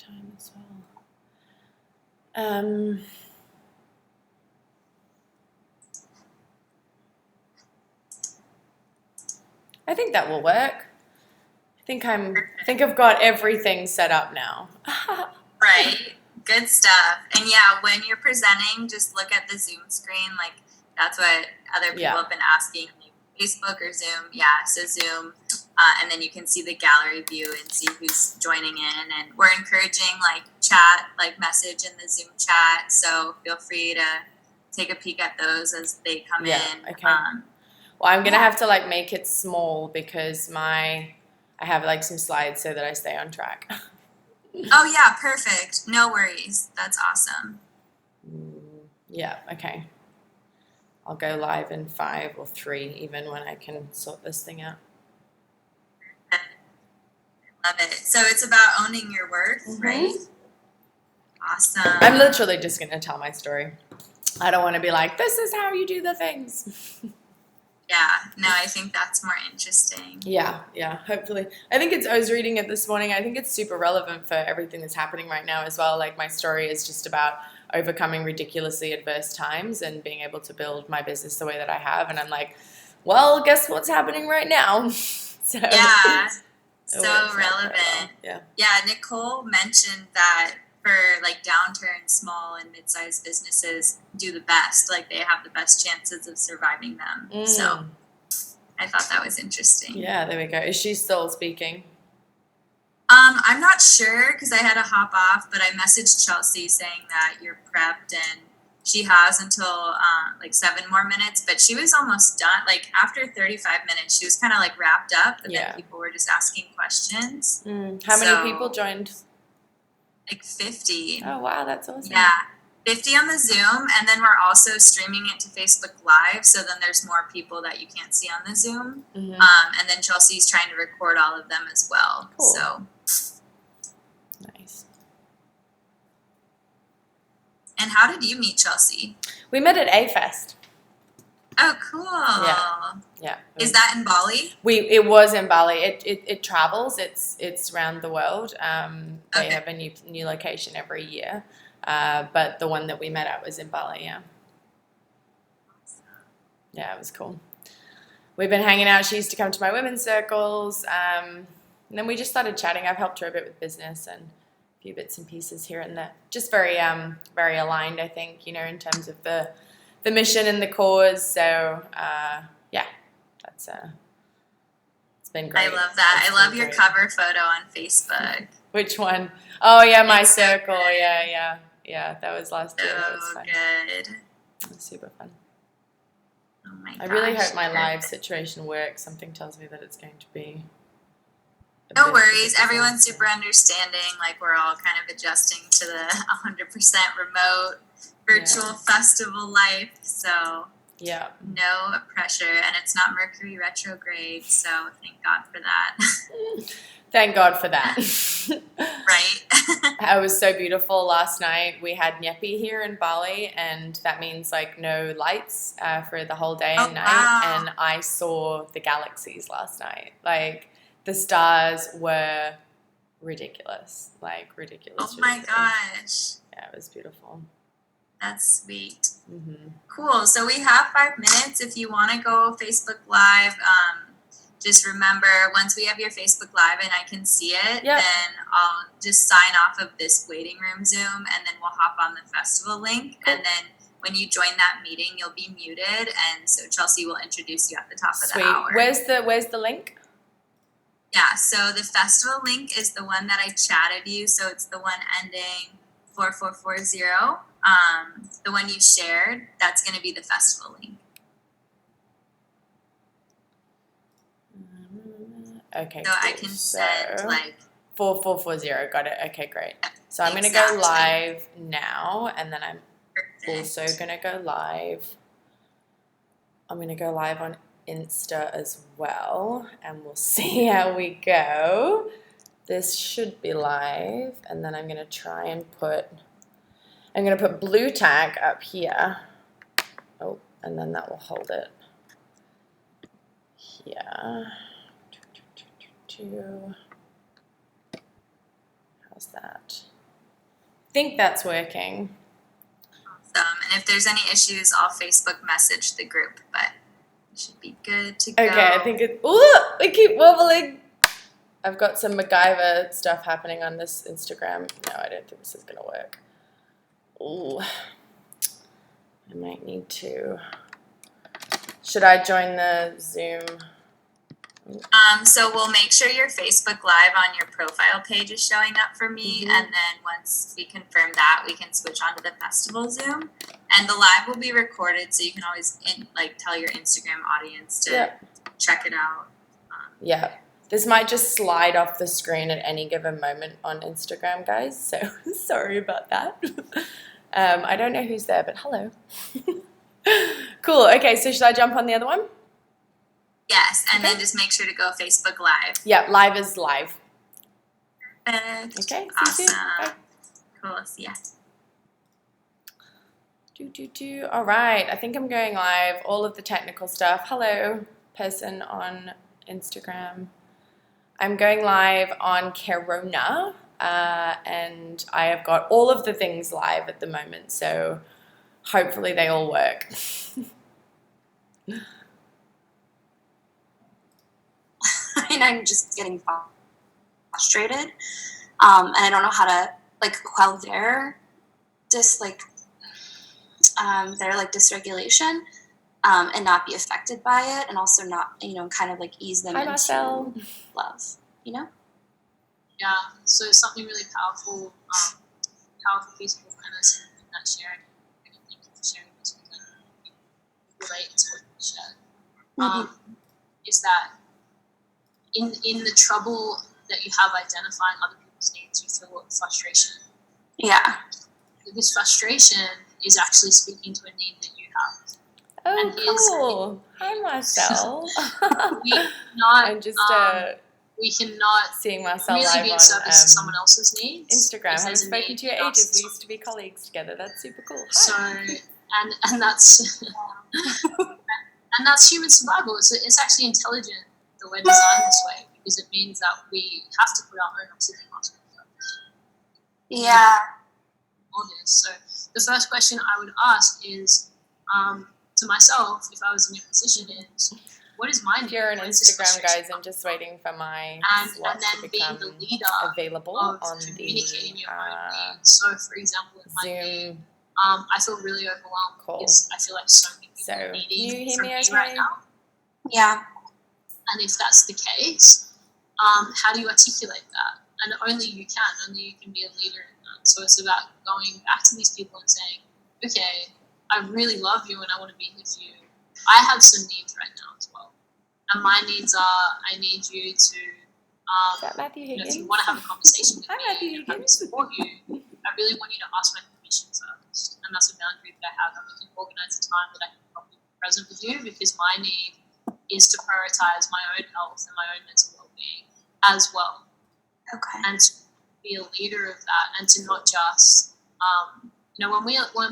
time as well. I think that will work. I think I've got everything set up now. Right. Good stuff. And yeah, when you're presenting, just look at the Zoom screen. Like that's what other people have been asking. Facebook or Zoom. Yeah. So Zoom. And then you can see the gallery view and see who's joining in. And we're encouraging like chat, like message in the Zoom chat. So feel free to take a peek at those as they come in. Okay. Well, I'm gonna have to like make it small because I have like some slides so that I stay on track. Oh yeah, perfect. No worries. That's awesome. Yeah. Okay. I'll go live in 5 or 3, even when I can sort this thing out. I love it. So it's about owning your worth, right? Awesome. I'm literally just gonna tell my story. I don't want to be like, this is how you do the things. Yeah, no, I think that's more interesting. Yeah, hopefully. I was reading it this morning. I think it's super relevant for everything that's happening right now as well. Like my story is just about overcoming ridiculously adverse times and being able to build my business the way that I have. And I'm like, well, guess what's happening right now? So yeah, so relevant. Yeah, Nicole mentioned that for like downturns, small and mid-sized businesses do the best. Like they have the best chances of surviving them. So I thought that was interesting. Yeah, there we go. Is she still speaking? I'm not sure because I had to hop off, but I messaged Chelsea saying that you're prepped and she has until like 7 more minutes, but she was almost done. Like after 35 minutes, she was kind of like wrapped up, but then people were just asking questions. How many people joined? Like 50. Oh, wow, that's awesome. Yeah, 50 on the Zoom, and then we're also streaming it to Facebook Live, so then there's more people that you can't see on the Zoom. And then Chelsea's trying to record all of them as well. Cool. So nice. And how did you meet Chelsea? We met at A-Fest. Oh, cool. Yeah. Is that in Bali? It was in Bali. It travels. It's around the world. They have a new location every year. But the one that we met at was in Bali, yeah. Yeah, it was cool. We've been hanging out. She used to come to my women's circles. And then we just started chatting. I've helped her a bit with business and a few bits and pieces here and there. Just very aligned, I think, in terms of the mission and the cause. So, that's it's been great. I love that. I love your cover photo on Facebook. Which one? Oh, yeah, my circle. Yeah, that was last year. That was fun. Good. It was super fun. Oh my gosh. I really hope my live situation works. Something tells me that it's going to be. No worries. Everyone's super understanding. Like we're all kind of adjusting to the 100% remote virtual festival life. So no pressure, and it's not Mercury retrograde. So thank God for that. Thank God for that. Right. It was so beautiful last night. We had Nyepi here in Bali, and that means like no lights for the whole day and night. Wow. And I saw the galaxies last night. Like the stars were ridiculous. Like ridiculous. Oh my gosh. Yeah, it was beautiful. That's sweet. Cool. So we have 5 minutes. If you want to go Facebook Live, just remember, once we have your Facebook Live and I can see it, then I'll just sign off of this waiting room Zoom, and then we'll hop on the festival link. And then when you join that meeting, you'll be muted, and so Chelsea will introduce you at the top of the hour. Where's the link? Yeah, so the festival link is the one that I chatted you. So it's the one ending 4440. The one you shared, that's going to be the festival link. Okay. So I can send like 4440. Got it. Okay, great. So I'm going to go live now, and then I'm also going to go live. I'm going to go live on Insta as well, and we'll see how we go. This should be live, and then I'm going to try and put blue tack up here. Oh, and then that will hold it here. How How's that? I think that's working. And if there's any issues, I'll Facebook message the group, but it should be good to go. Okay, I think it... Ooh, we keep wobbling. I've got some MacGyver stuff happening on this Instagram. No, I don't think this is going to work. Ooh. I might need to... Should I join the Zoom? So we'll make sure your Facebook Live on your profile page is showing up for me, and then once we confirm that, we can switch on to the festival Zoom. And the live will be recorded, so you can always tell your Instagram audience to check it out. This might just slide off the screen at any given moment on Instagram, guys. So sorry about that. I don't know who's there, but hello. Cool. Okay, so should I jump on the other one? Yes, and then just make sure to go Facebook Live. Yeah, live is live. Perfect. Okay, awesome. Bye. Cool, see ya. All right, I think I'm going live. All of the technical stuff. Hello, person on Instagram. I'm going live on CAREona, and I have got all of the things live at the moment, so hopefully they all work. And I'm just getting frustrated, and I don't know how to quell their dysregulation, and not be affected by it, and also not kind of ease them into love. Yeah. So something really powerful piece of awareness in that sharing. And thank you for sharing this with me. Relate to what you shared. Is that in the trouble that you have identifying other people's needs, you feel frustration. Yeah. This frustration is actually speaking to a need that you have. Oh, cool. Hi, Marcel. We cannot seeing Marcel really live be in on service to someone else's needs. Instagram. I haven't spoken to you in ages. We used to be colleagues together. That's super cool. Hi. So, and that's and that's human survival. It's actually intelligent that we're designed this way, because it means that we have to put our own oxygen mask on first. Yeah. All this. So the first question I would ask is to myself, if I was in your position, is what is my need? If you're on Instagram, guys, I'm just waiting for my slot to become available on the So, for example, it might be, I feel really overwhelmed because I feel like so many people are needing from me right now. Yeah. And if that's the case, how do you articulate that? And only you can be a leader in that. So it's about going back to these people and saying, okay, I really love you and I want to be with you. I have some needs right now as well. And my needs are, I need you to, if you want to have a conversation with me and have me support you, I really want you to ask my permission first. And that's a boundary that I have. And we can organize a time that I can probably be present with you, because my need is to prioritize my own health and my own mental well-being as well. Okay. And to be a leader of that, and to not just, when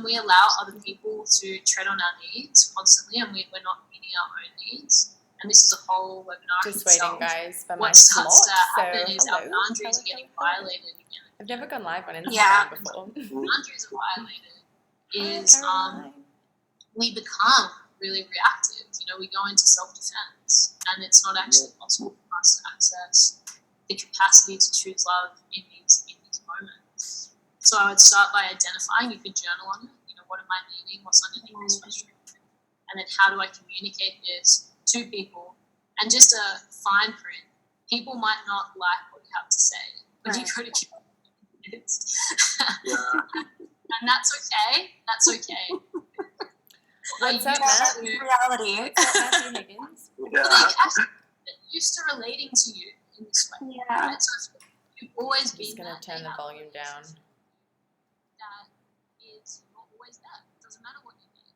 we allow other people to tread on our needs constantly, and we're not meeting our own needs, and this is a whole webinar just waiting, guys, for my what starts slot. to happen is our boundaries are getting violated again. I've never gone live on Instagram before. Boundaries are violated is we become really reactive. We go into self-defense, and it's not actually possible for us to access the capacity to choose love in these moments. So I would start by identifying. You could journal on it. What am I needing? What's underneath this frustration? And then how do I communicate this to people? And just a fine print. People might not like what you have to say, but you go to kids. And that's okay. That's okay. What's up, Matt? Reality. What's up, Matthew Higgins? Actually used to relating to you in this way. Yeah. Right? So you've always been. Just gonna turn the volume down. That is not always there. It doesn't matter what you need,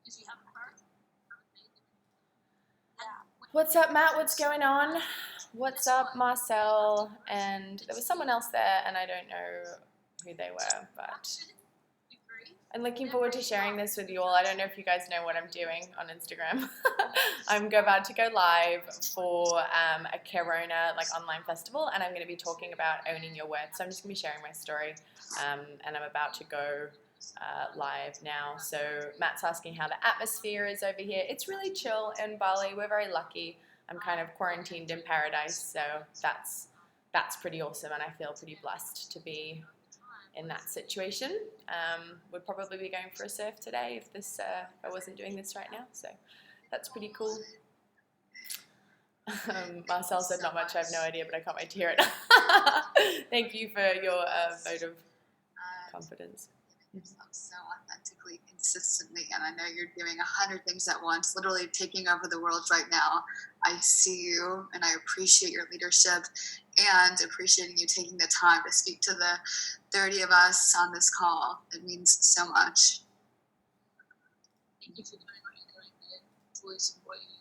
because you haven't heard. What's up, Matt? What's going on? What's up, Marcel? And there was someone else there, and I don't know who they were, but I'm looking forward to sharing this with you all. I don't know if you guys know what I'm doing on Instagram. I'm about to go live for a CAREona online festival, and I'm going to be talking about owning your worth. So I'm just going to be sharing my story, and I'm about to go live now. So Matt's asking how the atmosphere is over here. It's really chill in Bali. We're very lucky. I'm kind of quarantined in paradise, so that's pretty awesome, and I feel pretty blessed to be in that situation. Would probably be going for a surf today if I wasn't doing this right now, so that's pretty cool. Marcel said not much, I have no idea, but I can't wait to hear it. Thank you for your vote of confidence. So authentically, consistently, and I know you're doing 100 things at once, literally taking over the world right now. I see you, and I appreciate your leadership, and appreciating you taking the time to speak to the 30 of us on this call. It means so much. Thank you for doing what you're doing. I fully support you.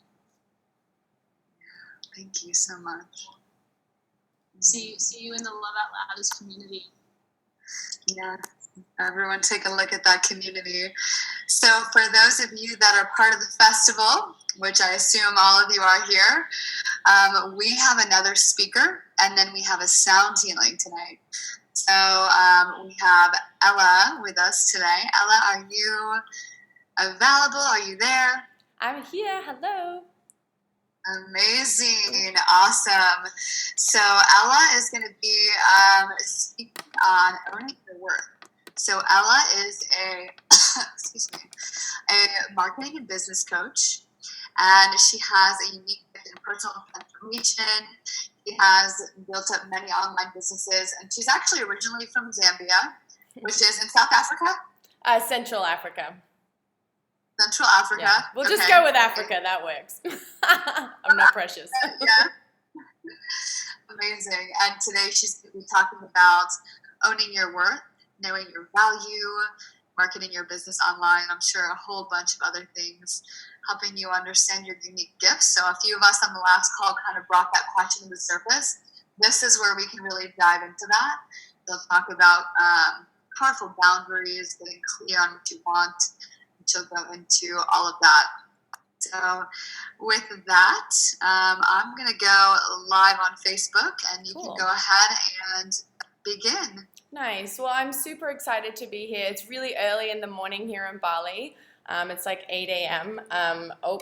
Thank you so much. See you in the Love Out Louders community. Yeah. Everyone take a look at that community. So for those of you that are part of the festival, which I assume all of you are here, we have another speaker, and then we have a sound healing tonight. So we have Ella with us today. Ella, are you available? Are you there? I'm here. Hello. Amazing. Awesome. So Ella is going to be speaking on owning your worth. So Ella is a marketing and business coach, and she has a unique gift in personal transformation. She has built up many online businesses, and she's actually originally from Zambia, which is in South Africa? Central Africa. Central Africa. Yeah. We'll just go with Africa. That works. I'm not precious. Yeah. Amazing. And today she's going to be talking about owning your worth, knowing your value, marketing your business online. I'm sure a whole bunch of other things, helping you understand your unique gifts. So a few of us on the last call kind of brought that question to the surface. This is where we can really dive into that. They'll talk about powerful boundaries, getting clear on what you want. She'll go into all of that. So with that, I'm going to go live on Facebook, and you can go ahead and begin. Nice. Well, I'm super excited to be here. It's really early in the morning here in Bali. It's like 8 a.m.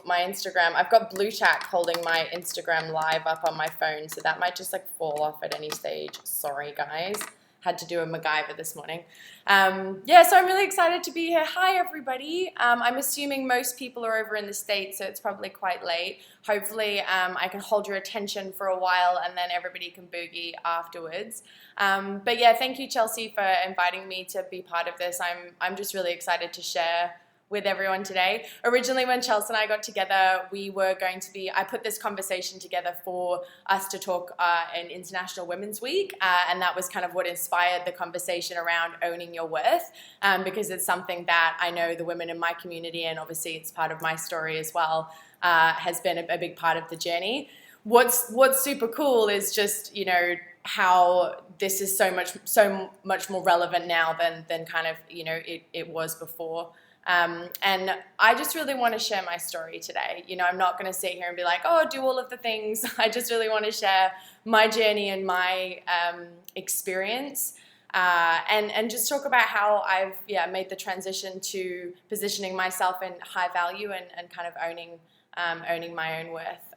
My Instagram, I've got Blue Tack holding my Instagram live up on my phone, so that might just fall off at any stage. Sorry, guys. Had to do a MacGyver this morning. So I'm really excited to be here. Hi, everybody. I'm assuming most people are over in the States, so it's probably quite late. Hopefully, I can hold your attention for a while, and then everybody can boogie afterwards. Thank you, Chelsea, for inviting me to be part of this. I'm just really excited to share with everyone today. Originally, when Chelsea and I got together, I put this conversation together for us to talk in International Women's Week, and that was kind of what inspired the conversation around owning your worth, because it's something that I know the women in my community, and obviously it's part of my story as well, has been a big part of the journey. What's super cool is just, how this is so much more relevant now than kind of, it was before. And I just really want to share my story today. I'm not going to sit here and be like, do all of the things. I just really want to share my journey and my experience, and just talk about how I've made the transition to positioning myself in high value and kind of owning my own worth.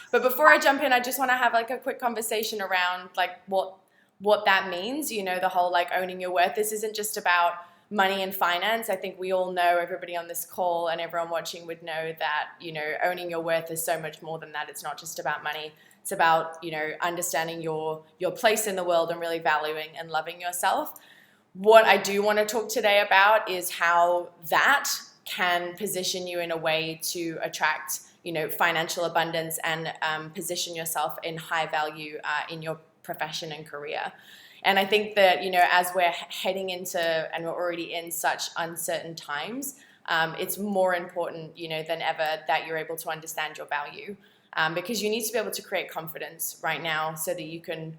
But before I jump in, I just want to have a quick conversation around what that means. The whole owning your worth. This isn't just about money and finance. I think we all know, everybody on this call and everyone watching would know that, owning your worth is so much more than that. It's not just about money. It's about, understanding your place in the world and really valuing and loving yourself. What I do want to talk today about is how that can position you in a way to attract, financial abundance and position yourself in high value in your profession and career. And I think that, as we're heading into, and we're already in such uncertain times, it's more important, than ever that you're able to understand your value, because you need to be able to create confidence right now so that you can,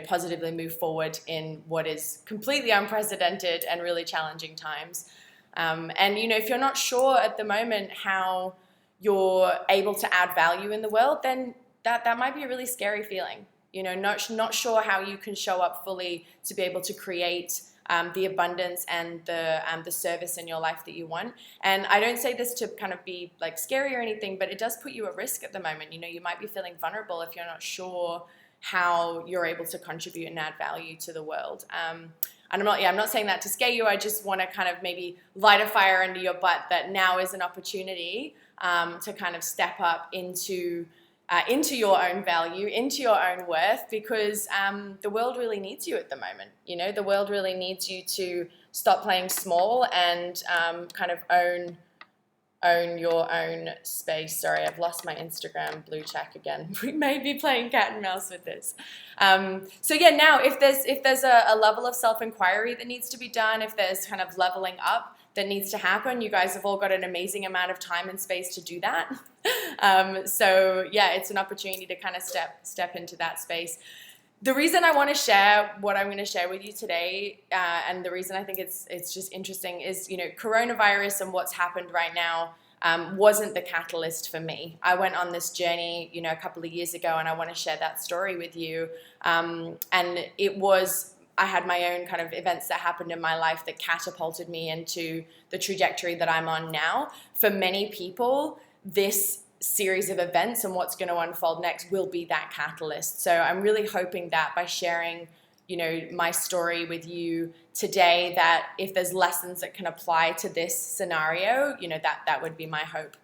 positively move forward in what is completely unprecedented and really challenging times. And, you know, if you're not sure at the moment how you're able to add value in the world, then that might be a really scary feeling. You know, not sure how you can show up fully to be able to create the abundance and the service in your life that you want. And I don't say this to kind of be like scary or anything, but it does put you at risk at the moment. You know, you might be feeling vulnerable if you're not sure how you're able to contribute and add value to the world. And I'm not saying that to scare you. I just want to kind of maybe light a fire under your butt that now is an opportunity to kind of step up into your own value, into your own worth, because the world really needs you at the moment. You know, the world really needs you to stop playing small and kind of own your own space. Sorry, I've lost my Instagram blue check again. We may be playing cat and mouse with this. So yeah, now if there's a level of self-inquiry that needs to be done, if there's kind of leveling up that needs to happen, you guys have all got an amazing amount of time and space to do that. So yeah, it's an opportunity to kind of step into that space. The reason I want to share what I'm going to share with you today, and the reason I think it's just interesting is, you know, coronavirus and what's happened right now wasn't the catalyst for me. I went on this journey, you know, a couple of years ago, and I want to share that story with you. And I had my own kind of events that happened in my life that catapulted me into the trajectory that I'm on now. For many people, this series of events and what's going to unfold next will be that catalyst. So I'm really hoping that by sharing, you know, my story with you today, that if there's lessons that can apply to this scenario, you know, that would be my hope.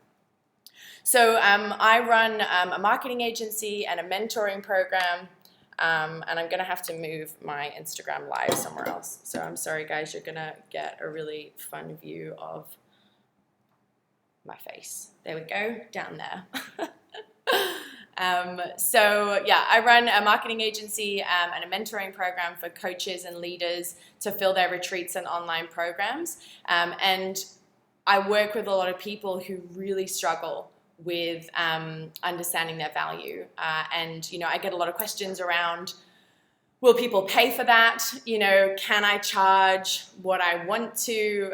So I run a marketing agency and a mentoring program. And I'm going to have to move my Instagram live somewhere else. So I'm sorry, guys, you're going to get a really fun view of my face. There we go, down there. So yeah, I run a marketing agency and a mentoring program for coaches and leaders to fill their retreats and online programs. And I work with a lot of people who really struggle with understanding their value. And, you know, I get a lot of questions around, will people pay for that? You know, can I charge what I want to?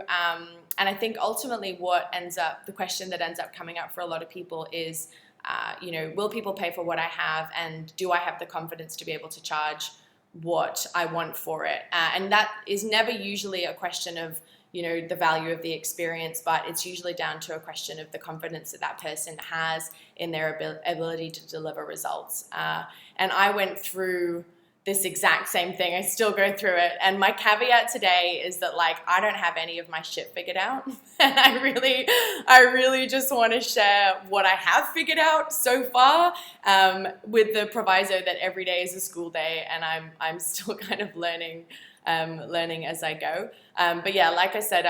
And I think ultimately the question that ends up coming up for a lot of people is, you know, will people pay for what I have? And do I have the confidence to be able to charge what I want for it? And that is never usually a question of, you know, the value of the experience, but it's usually down to a question of the confidence that person has in their ability to deliver results. And I went through this exact same thing. I still go through it. And my caveat today is that, like, I don't have any of my shit figured out. And I really just want to share what I have figured out so far, with the proviso that every day is a school day and I'm still kind of learning as I go. But yeah, like I said,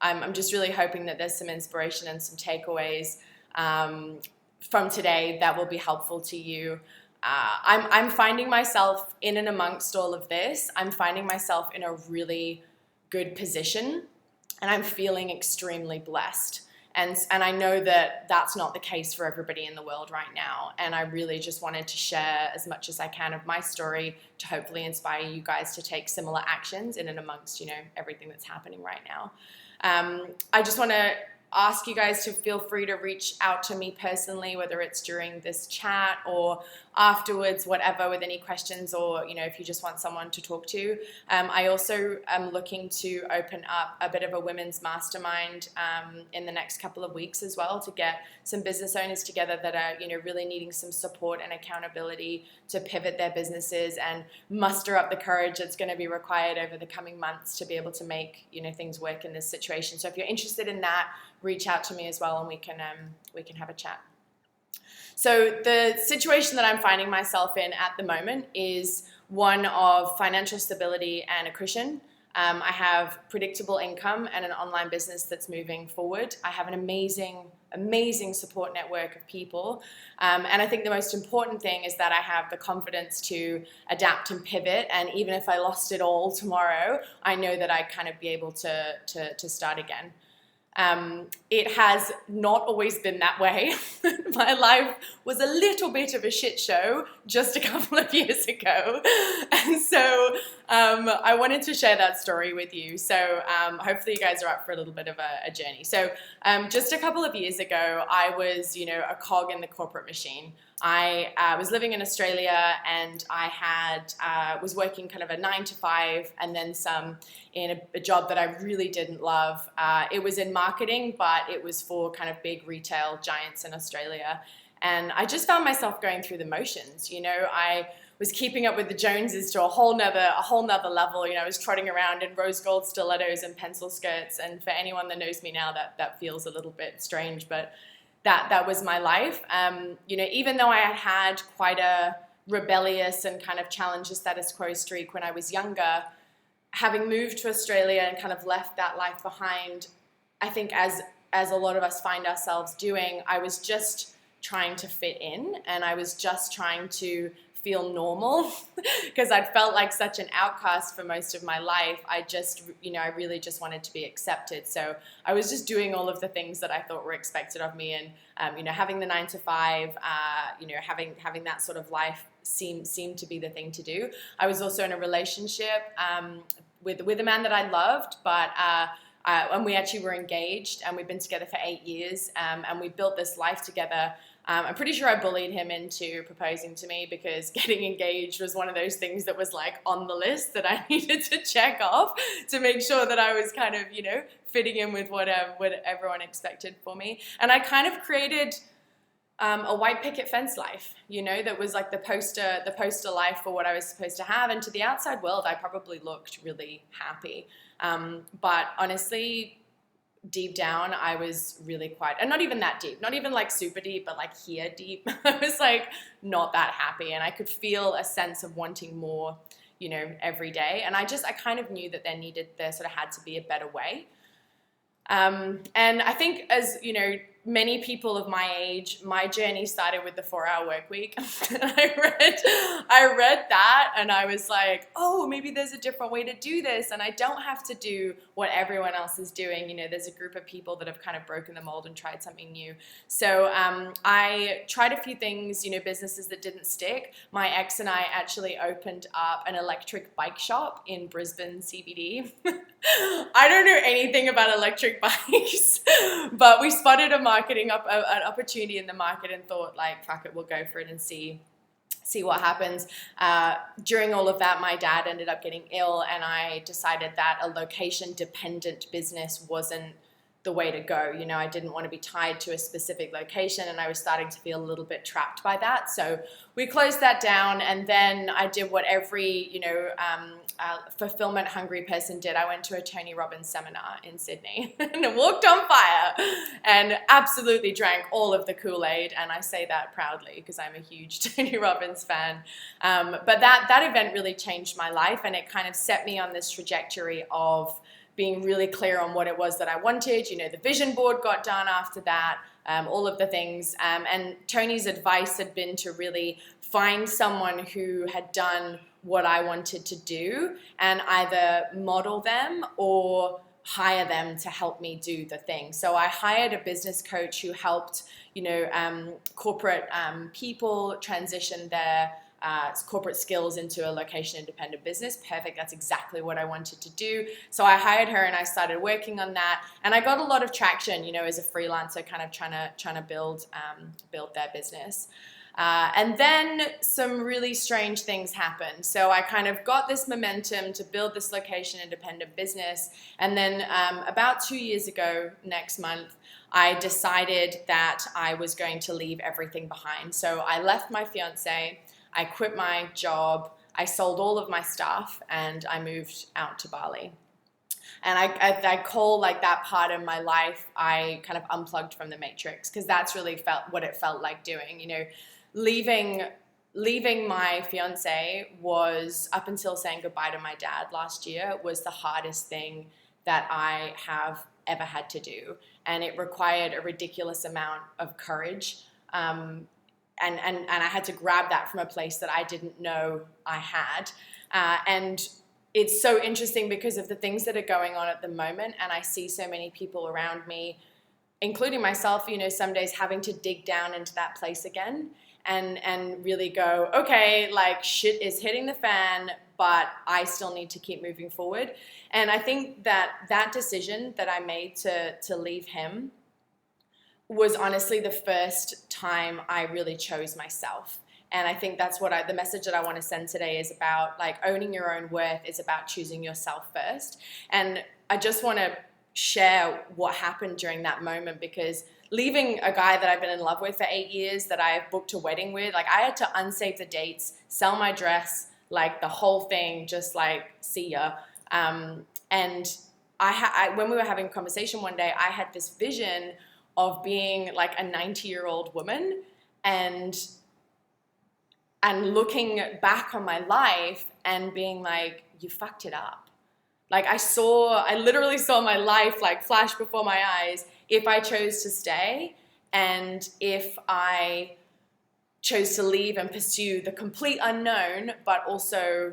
I'm just really hoping that there's some inspiration and some takeaways from today that will be helpful to you. I'm finding myself in and amongst all of this. I'm finding myself in a really good position, and I'm feeling extremely blessed. And I know that that's not the case for everybody in the world right now. And I really just wanted to share as much as I can of my story to hopefully inspire you guys to take similar actions in and amongst, you know, everything that's happening right now. I just want to ask you guys to feel free to reach out to me personally, whether it's during this chat or afterwards, whatever, with any questions, or, you know, if you just want someone to talk to. I also am looking to open up a bit of a women's mastermind in the next couple of weeks as well, to get some business owners together that are, you know, really needing some support and accountability to pivot their businesses and muster up the courage that's going to be required over the coming months to be able to make, you know, things work in this situation. So if you're interested in that, reach out to me as well, and we can have a chat. So the situation that I'm finding myself in at the moment is one of financial stability and a cushion. I have predictable income and an online business that's moving forward. I have an amazing support network of people. And I think the most important thing is that I have the confidence to adapt and pivot. And even if I lost it all tomorrow, I know that I kind of be able to start again. It has not always been that way. My life was a little bit of a shit show just a couple of years ago. And so I wanted to share that story with you. So hopefully you guys are up for a little bit of a journey. So just a couple of years ago, I was, a cog in the corporate machine. I was living in Australia, and I was working kind of a 9 to 5 and then some in a job that I really didn't love. It was in marketing, but it was for kind of big retail giants in Australia. And I just found myself going through the motions. I was keeping up with the Joneses to a whole nother level. I was trotting around in rose gold stilettos and pencil skirts. And for anyone that knows me now, that feels a little bit strange, but that was my life. Even though I had quite a rebellious and kind of challenge the status quo streak when I was younger, having moved to Australia and kind of left that life behind, I think as a lot of us find ourselves doing, I was just trying to fit in, and I was just trying to feel normal because I'd felt like such an outcast for most of my life. I really just wanted to be accepted. So I was just doing all of the things that I thought were expected of me, and having the 9 to 5, having that sort of life seemed to be the thing to do. I was also in a relationship with a man that I loved, but and we actually were engaged, and we've been together for 8 years, and we built this life together. I'm pretty sure I bullied him into proposing to me because getting engaged was one of those things that was like on the list that I needed to check off to make sure that I was kind of, fitting in with what everyone expected for me. And I kind of created a white picket fence life, that was like the poster life for what I was supposed to have. And to the outside world, I probably looked really happy. But honestly, deep down, I was really quite, and not even that deep, not even like super deep, but like here deep, I was like not that happy. And I could feel a sense of wanting more, every day. And I kind of knew that there sort of had to be a better way. And I think, as many people of my age, my journey started with the 4-hour work week. I read that, and I was like, oh, maybe there's a different way to do this, and I don't have to do what everyone else is doing. There's a group of people that have kind of broken the mold and tried something new. So I tried a few things, businesses that didn't stick. My ex and I actually opened up an electric bike shop in Brisbane CBD. I don't know anything about electric bikes, but we spotted an opportunity in the market and thought, like, fuck it, we'll go for it and see what happens. During all of that, my dad ended up getting ill, and I decided that a location-dependent business wasn't the way to go. I didn't want to be tied to a specific location, and I was starting to feel a little bit trapped by that. So we closed that down, and then I did what every, fulfillment hungry person did. I went to a Tony Robbins seminar in Sydney and walked on fire and absolutely drank all of the Kool-Aid. And I say that proudly because I'm a huge Tony Robbins fan. But that event really changed my life, and it kind of set me on this trajectory of being really clear on what it was that I wanted. The vision board got done after that, all of the things. And Tony's advice had been to really find someone who had done what I wanted to do and either model them or hire them to help me do the thing. So I hired a business coach who helped, corporate people transition their corporate skills into a location-independent business. Perfect. That's exactly what I wanted to do. So I hired her, and I started working on that. And I got a lot of traction, as a freelancer, kind of trying to build their business. And then some really strange things happened. So I kind of got this momentum to build this location-independent business. And then about 2 years ago, next month, I decided that I was going to leave everything behind. So I left my fiance, I quit my job, I sold all of my stuff, and I moved out to Bali. And I call like that part of my life, I kind of unplugged from the matrix, because that's really what it felt like doing. Leaving my fiance was, up until saying goodbye to my dad last year, was the hardest thing that I have ever had to do. And it required a ridiculous amount of courage. And I had to grab that from a place that I didn't know I had. And it's so interesting because of the things that are going on at the moment, and I see so many people around me, including myself, you know, some days having to dig down into that place again and really go, okay, like shit is hitting the fan, but I still need to keep moving forward. And I think that decision that I made to leave him was honestly the first time I really chose myself. And I think that's what the message that I want to send today is about, like, owning your own worth is about choosing yourself first. And I just want to share what happened during that moment, because leaving a guy that I've been in love with for 8 years, that I've booked a wedding with, like, I had to unsave the dates, sell my dress, like the whole thing, just like, see ya. And when we were having a conversation one day, I had this vision of being like a 90-year-old woman and looking back on my life and being like, you fucked it up. Like I literally saw my life like flash before my eyes if I chose to stay, and if I chose to leave and pursue the complete unknown, but also,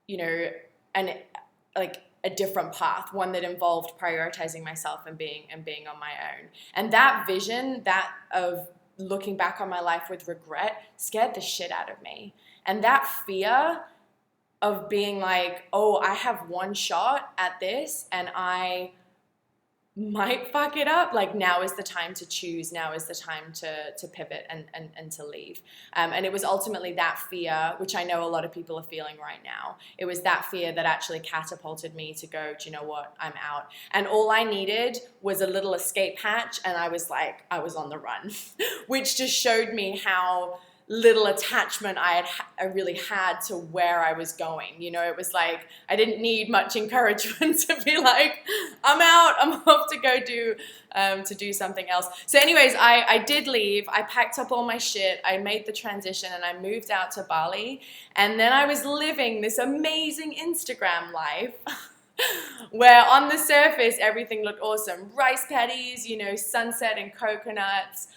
you know, a different path, one that involved prioritizing myself and being on my own. And that vision, that of looking back on my life with regret, scared the shit out of me. And that fear of being like, oh, I have one shot at this and I might fuck it up, like now is the time to choose, now is the time to pivot and to leave. And it was ultimately that fear, which I know a lot of people are feeling right now, it was that fear that actually catapulted me to go, do you know what, I'm out. And all I needed was a little escape hatch, and I was on the run, which just showed me how little attachment I really had to where I was going. You know, it was like I didn't need much encouragement to be like, I'm out, I'm off to go do something else. So anyways, I did leave. I packed up all my shit. I made the transition and I moved out to Bali. And then I was living this amazing Instagram life where on the surface everything looked awesome. Rice paddies, you know, sunset and coconuts.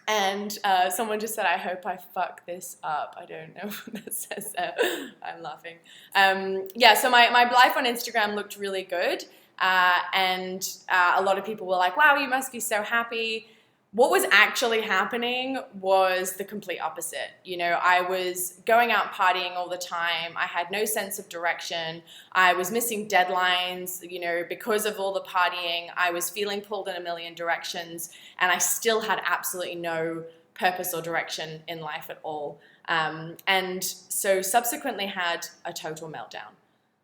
And someone just said, I hope I fuck this up. I don't know what that says there. I'm laughing. So my life on Instagram looked really good. And a lot of people were like, wow, you must be so happy. What was actually happening was the complete opposite. You know, I was going out partying all the time. I had no sense of direction. I was missing deadlines, you know, because of all the partying. I was feeling pulled in a million directions, and I still had absolutely no purpose or direction in life at all. And so subsequently had a total meltdown.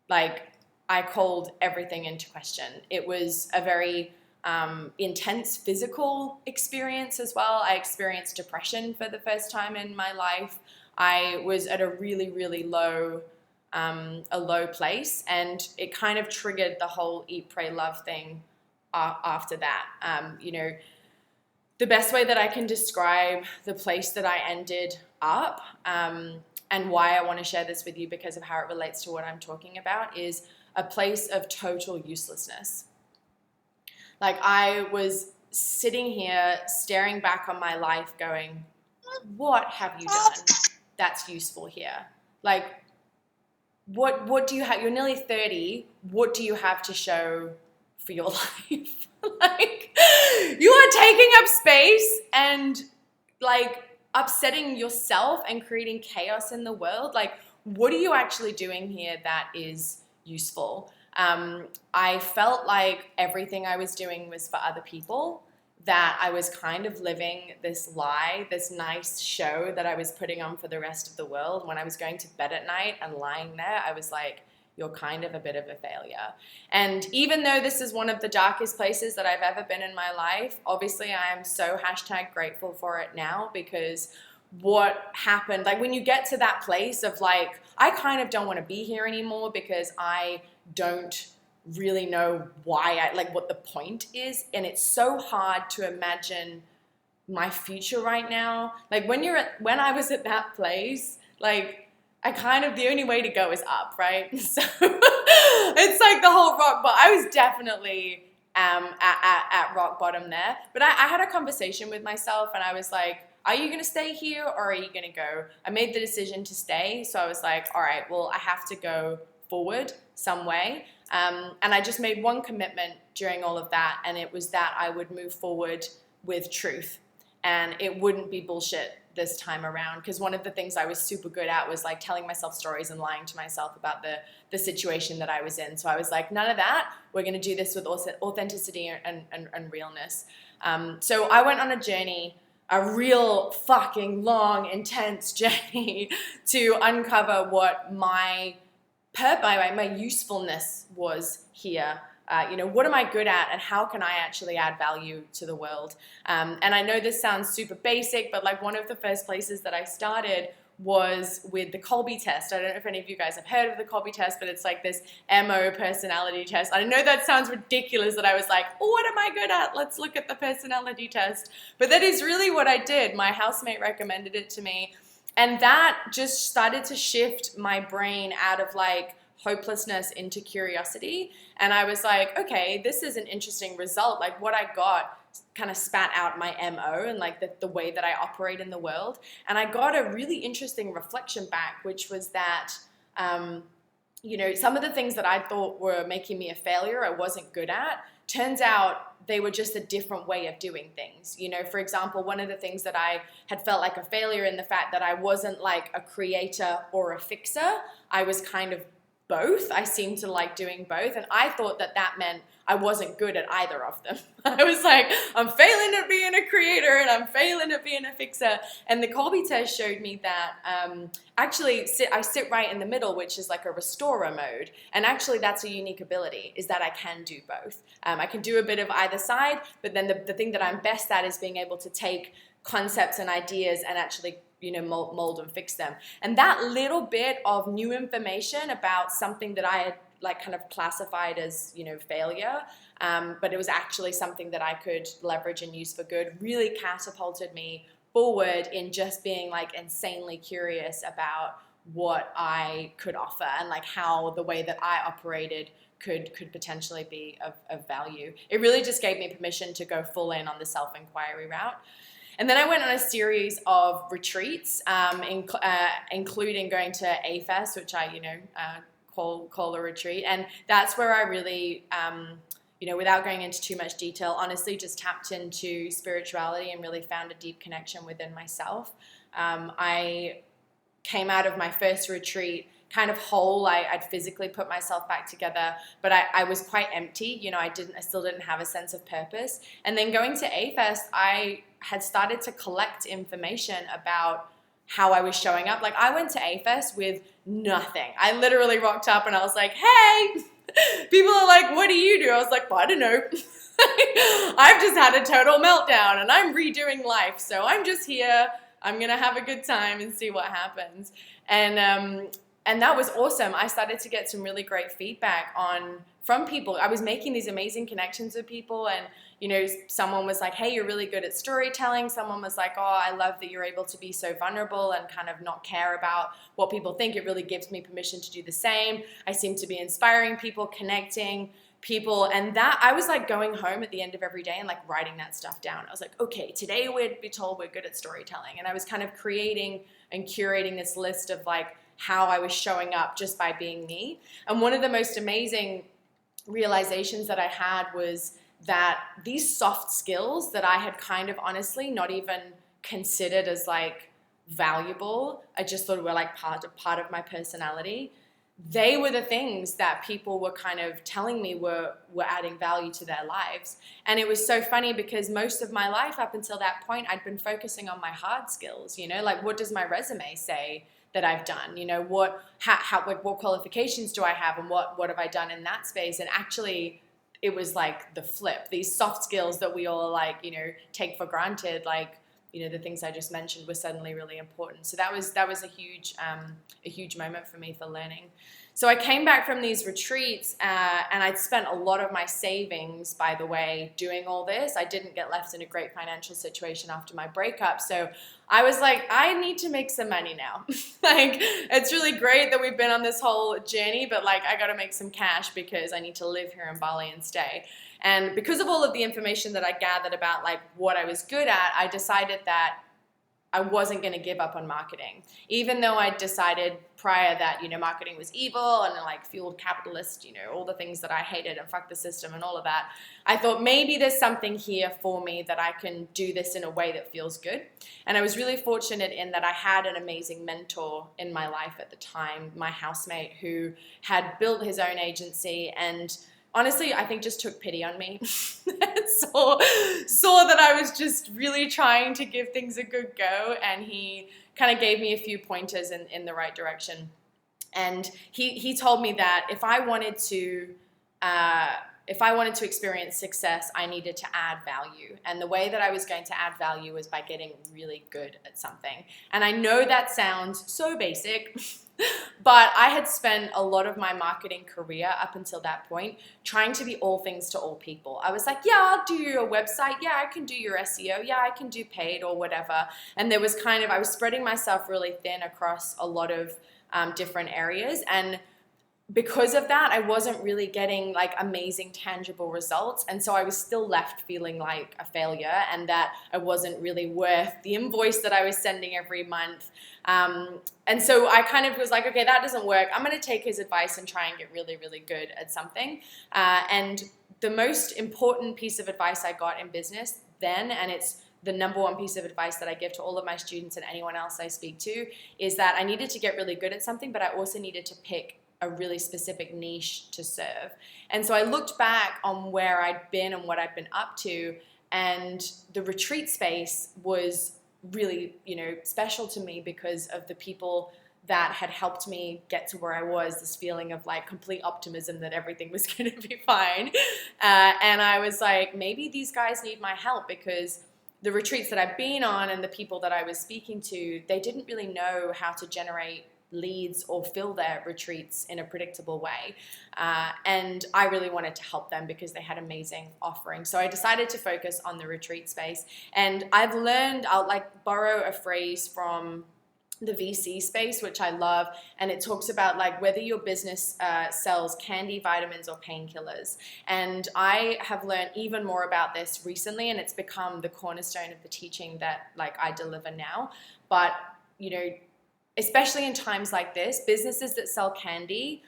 Like, I called everything into question. It was a very intense physical experience as well. I experienced depression for the first time in my life. I was at a really, really low place, and it kind of triggered the whole eat, pray, love thing after that. You know, the best way that I can describe the place that I ended up, and why I want to share this with you because of how it relates to what I'm talking about, is a place of total uselessness. Like, I was sitting here staring back on my life going, what have you done that's useful here? Like, what do you have? You're nearly 30. What do you have to show for your life? Like, you are taking up space and, like, upsetting yourself and creating chaos in the world. Like, what are you actually doing here that is useful? I felt like everything I was doing was for other people, that I was kind of living this lie, this nice show that I was putting on for the rest of the world. When I was going to bed at night and lying there, I was like, you're kind of a bit of a failure. And even though this is one of the darkest places that I've ever been in my life, obviously I am so #grateful for it now, because what happened, like when you get to that place of like, I kind of don't want to be here anymore because I don't really know why, like what the point is. And it's so hard to imagine my future right now. Like when I was at that place, like I kind of, the only way to go is up, right? So it's like the whole rock bottom. I was definitely at rock bottom there. But I had a conversation with myself, and I was like, are you going to stay here or are you going to go? I made the decision to stay. So I was like, all right, well, I have to go forward some way. And I just made one commitment during all of that. And it was that I would move forward with truth and it wouldn't be bullshit this time around, because one of the things I was super good at was like telling myself stories and lying to myself about the situation that I was in. So I was like, none of that. We're going to do this with authenticity and realness. So I went on a journey, a real fucking long, intense journey to uncover what my usefulness was here. What am I good at and how can I actually add value to the world? And I know this sounds super basic, but like one of the first places that I started was with the Kolbe test. I don't know if any of you guys have heard of the Kolbe test, but it's like this MO personality test. I know that sounds ridiculous that I was like, oh, what am I good at? Let's look at the personality test. But that is really what I did. My housemate recommended it to me. And that just started to shift my brain out of like hopelessness into curiosity. And I was like, okay, this is an interesting result. Like what I got kind of spat out my MO and like the way that I operate in the world. And I got a really interesting reflection back, which was that, some of the things that I thought were making me a failure, I wasn't good at, turns out they were just a different way of doing things. For example, one of the things that I had felt like a failure in the fact that I wasn't like a creator or a fixer. I was kind of both. I seemed to like doing both. And I thought that meant I wasn't good at either of them. I was like, I'm failing at being a creator and I'm failing at being a fixer. And the Kolbe test showed me that I sit right in the middle, which is like a restorer mode. And actually that's a unique ability, is that I can do both. I can do a bit of either side, but then the thing that I'm best at is being able to take concepts and ideas and actually mold and fix them. And that little bit of new information about something that I had like kind of classified as, failure, but it was actually something that I could leverage and use for good, really catapulted me forward in just being like insanely curious about what I could offer and like how the way that I operated could potentially be of value. It really just gave me permission to go full in on the self-inquiry route. And then I went on a series of retreats, including going to A-Fest, which I, call a retreat. And that's where I really, without going into too much detail, honestly just tapped into spirituality and really found a deep connection within myself. I came out of my first retreat kind of whole. I'd physically put myself back together, but I was quite empty. I still didn't have a sense of purpose. And then going to A-Fest, I had started to collect information about how I was showing up. Like I went to A-Fest with nothing. I literally rocked up and I was like, hey, people are like, what do you do? I was like, well, I don't know. I've just had a total meltdown and I'm redoing life. So I'm just here. I'm going to have a good time and see what happens. And that was awesome. I started to get some really great feedback from people. I was making these amazing connections with people, and someone was like, hey, you're really good at storytelling. Someone was like, oh, I love that you're able to be so vulnerable and kind of not care about what people think. It really gives me permission to do the same. I seem to be inspiring people, connecting people, and that I was like going home at the end of every day and like writing that stuff down. I was like, okay, today we'd be told we're good at storytelling. And I was kind of creating and curating this list of like how I was showing up just by being me. And one of the most amazing realizations that I had was that these soft skills that I had kind of honestly not even considered as like valuable, I just thought were like part of my personality. They were the things that people were kind of telling me were adding value to their lives. And it was so funny because most of my life up until that point, I'd been focusing on my hard skills, like what does my resume say that I've done, what qualifications do I have and what have I done in that space? And actually it was like the flip, these soft skills that we all like, take for granted, like, the things I just mentioned were suddenly really important. So that was a huge moment for me for learning. So I came back from these retreats and I'd spent a lot of my savings, by the way, doing all this. I didn't get left in a great financial situation after my breakup. So I was like, I need to make some money now. Like, it's really great that we've been on this whole journey, but like, I got to make some cash because I need to live here in Bali and stay. And because of all of the information that I gathered about like what I was good at, I decided that I wasn't going to give up on marketing. Even though I decided prior that, marketing was evil and like fueled capitalist, all the things that I hated and fuck the system and all of that, I thought maybe there's something here for me that I can do this in a way that feels good. And I was really fortunate in that I had an amazing mentor in my life at the time, my housemate, who had built his own agency and honestly, I think just took pity on me. saw that I was just really trying to give things a good go, and he kind of gave me a few pointers in the right direction. And he told me that if I wanted to experience success, I needed to add value. And the way that I was going to add value was by getting really good at something. And I know that sounds so basic, but I had spent a lot of my marketing career up until that point trying to be all things to all people. I was like, yeah, I'll do your website. Yeah, I can do your SEO. Yeah, I can do paid or whatever. And there was I was spreading myself really thin across a lot of different areas. And because of that, I wasn't really getting like amazing tangible results. And so I was still left feeling like a failure and that I wasn't really worth the invoice that I was sending every month. And so I kind of was like, okay, that doesn't work. I'm going to take his advice and try and get really, really good at something. And the most important piece of advice I got in business then, and it's the number one piece of advice that I give to all of my students and anyone else I speak to, is that I needed to get really good at something, but I also needed to pick a really specific niche to serve. And so I looked back on where I'd been and what I'd been up to, and the retreat space was really, special to me because of the people that had helped me get to where I was, this feeling of like complete optimism that everything was going to be fine. And I was like, maybe these guys need my help, because the retreats that I've been on and the people that I was speaking to, they didn't really know how to generate leads or fill their retreats in a predictable way. And I really wanted to help them because they had amazing offerings. So I decided to focus on the retreat space. And I've learned, I'll like borrow a phrase from the VC space, which I love, and it talks about like whether your business sells candy, vitamins, or painkillers. And I have learned even more about this recently, and it's become the cornerstone of the teaching that like I deliver now. But especially in times like this, businesses that sell candy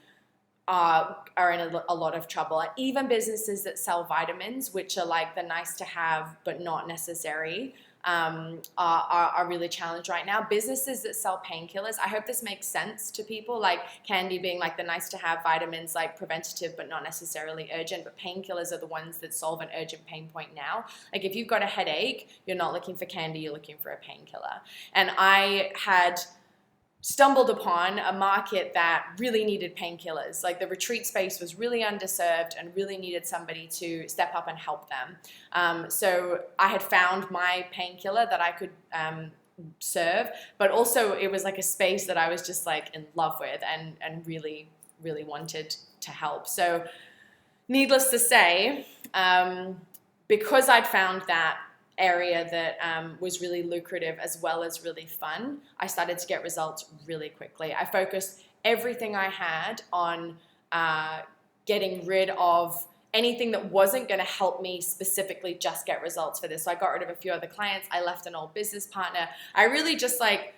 are in a lot of trouble. Even businesses that sell vitamins, which are like the nice to have but not necessary, are really challenged right now. Businesses that sell painkillers, I hope this makes sense to people, like candy being like the nice to have, vitamins like preventative but not necessarily urgent, but painkillers are the ones that solve an urgent pain point now. Like if you've got a headache, you're not looking for candy, you're looking for a painkiller. And I had stumbled upon a market that really needed painkillers. Like the retreat space was really underserved and really needed somebody to step up and help them. So I had found my painkiller that I could serve, but also it was like a space that I was just like in love with and really, really wanted to help. So needless to say, because I'd found that area that was really lucrative as well as really fun, I started to get results really quickly. I focused everything I had on getting rid of anything that wasn't going to help me specifically just get results for this. So I got rid of a few other clients. I left an old business partner. I really just like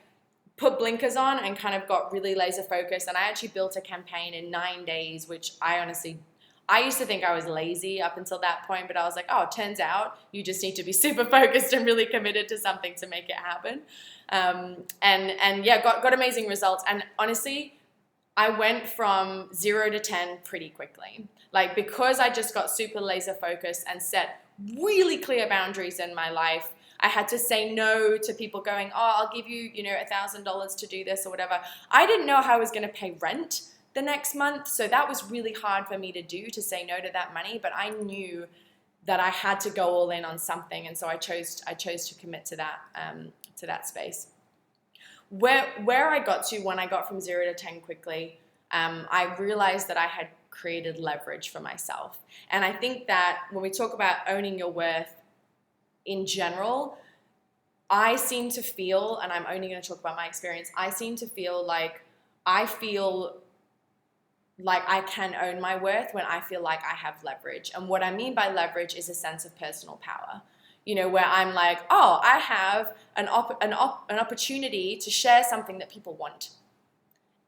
put blinkers on and kind of got really laser focused. And I actually built a campaign in 9 days, which I used to think I was lazy up until that point, but I was like, oh, it turns out you just need to be super focused and really committed to something to make it happen. And yeah, got amazing results. And honestly, I went from 0 to 10 pretty quickly. Like because I just got super laser focused and set really clear boundaries in my life, I had to say no to people going, oh, I'll give you, $1,000 to do this or whatever. I didn't know how I was going to pay rent the next month. So that was really hard for me to do, to say no to that money. But I knew that I had to go all in on something. And so I chose to commit to that space. Where I got to when I got from 0 to 10 quickly, I realized that I had created leverage for myself. And I think that when we talk about owning your worth in general, I seem to feel, and I'm only going to talk about my experience, I seem to feel like I can own my worth when I feel like I have leverage. And what I mean by leverage is a sense of personal power. where I'm like, oh, I have an opportunity to share something that people want.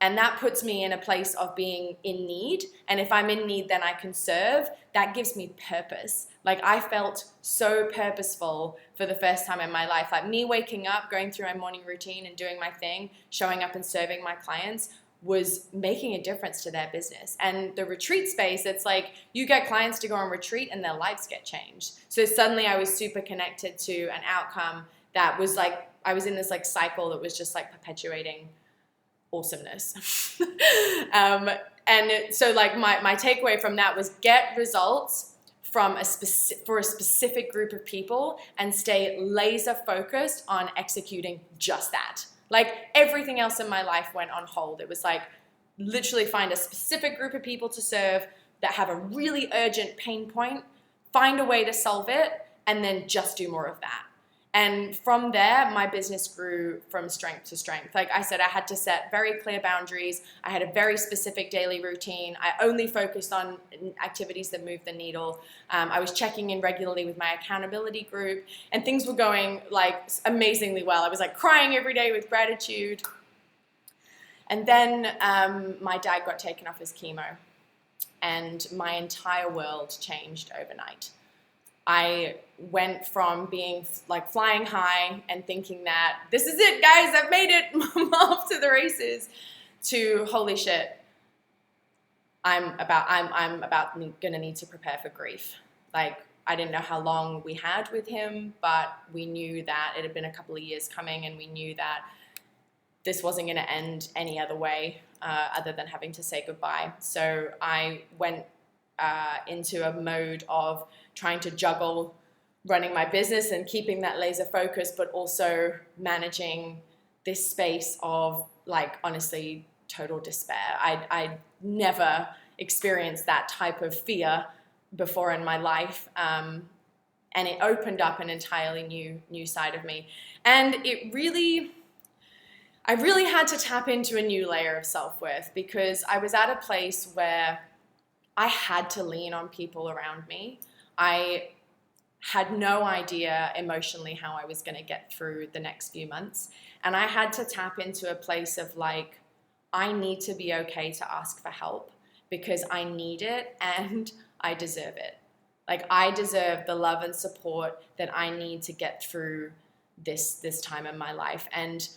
And that puts me in a place of being in need. And if I'm in need, then I can serve. That gives me purpose. Like, I felt so purposeful for the first time in my life. Like, me waking up, going through my morning routine and doing my thing, showing up and serving my clients was making a difference to their business. And the retreat space, it's like you get clients to go on retreat and their lives get changed. So suddenly I was super connected to an outcome that was like, I was in this like cycle that was just like perpetuating awesomeness. And so like my takeaway from that was get results from for a specific group of people and stay laser focused on executing just that. Like, everything else in my life went on hold. It was like literally find a specific group of people to serve that have a really urgent pain point, find a way to solve it, and then just do more of that. And from there, my business grew from strength to strength. Like I said, I had to set very clear boundaries. I had a very specific daily routine. I only focused on activities that moved the needle. I was checking in regularly with my accountability group, and things were going like amazingly well. I was like crying every day with gratitude. And then my dad got taken off his chemo, and my entire world changed overnight. I went from being like flying high and thinking that this is it, guys, I've made it, I'm off to the races, to holy shit, I'm about gonna need to prepare for grief. Like, I didn't know how long we had with him, but we knew that it had been a couple of years coming, and we knew that this wasn't gonna end any other way other than having to say goodbye. So I went into a mode of trying to juggle running my business and keeping that laser focus, but also managing this space of, like, honestly, total despair. I never experienced that type of fear before in my life, and it opened up an entirely new side of me. And I really had to tap into a new layer of self-worth, because I was at a place where I had to lean on people around me. I had no idea emotionally how I was going to get through the next few months. And I had to tap into a place of like, I need to be okay to ask for help, because I need it and I deserve it. Like, I deserve the love and support that I need to get through this time in my life. And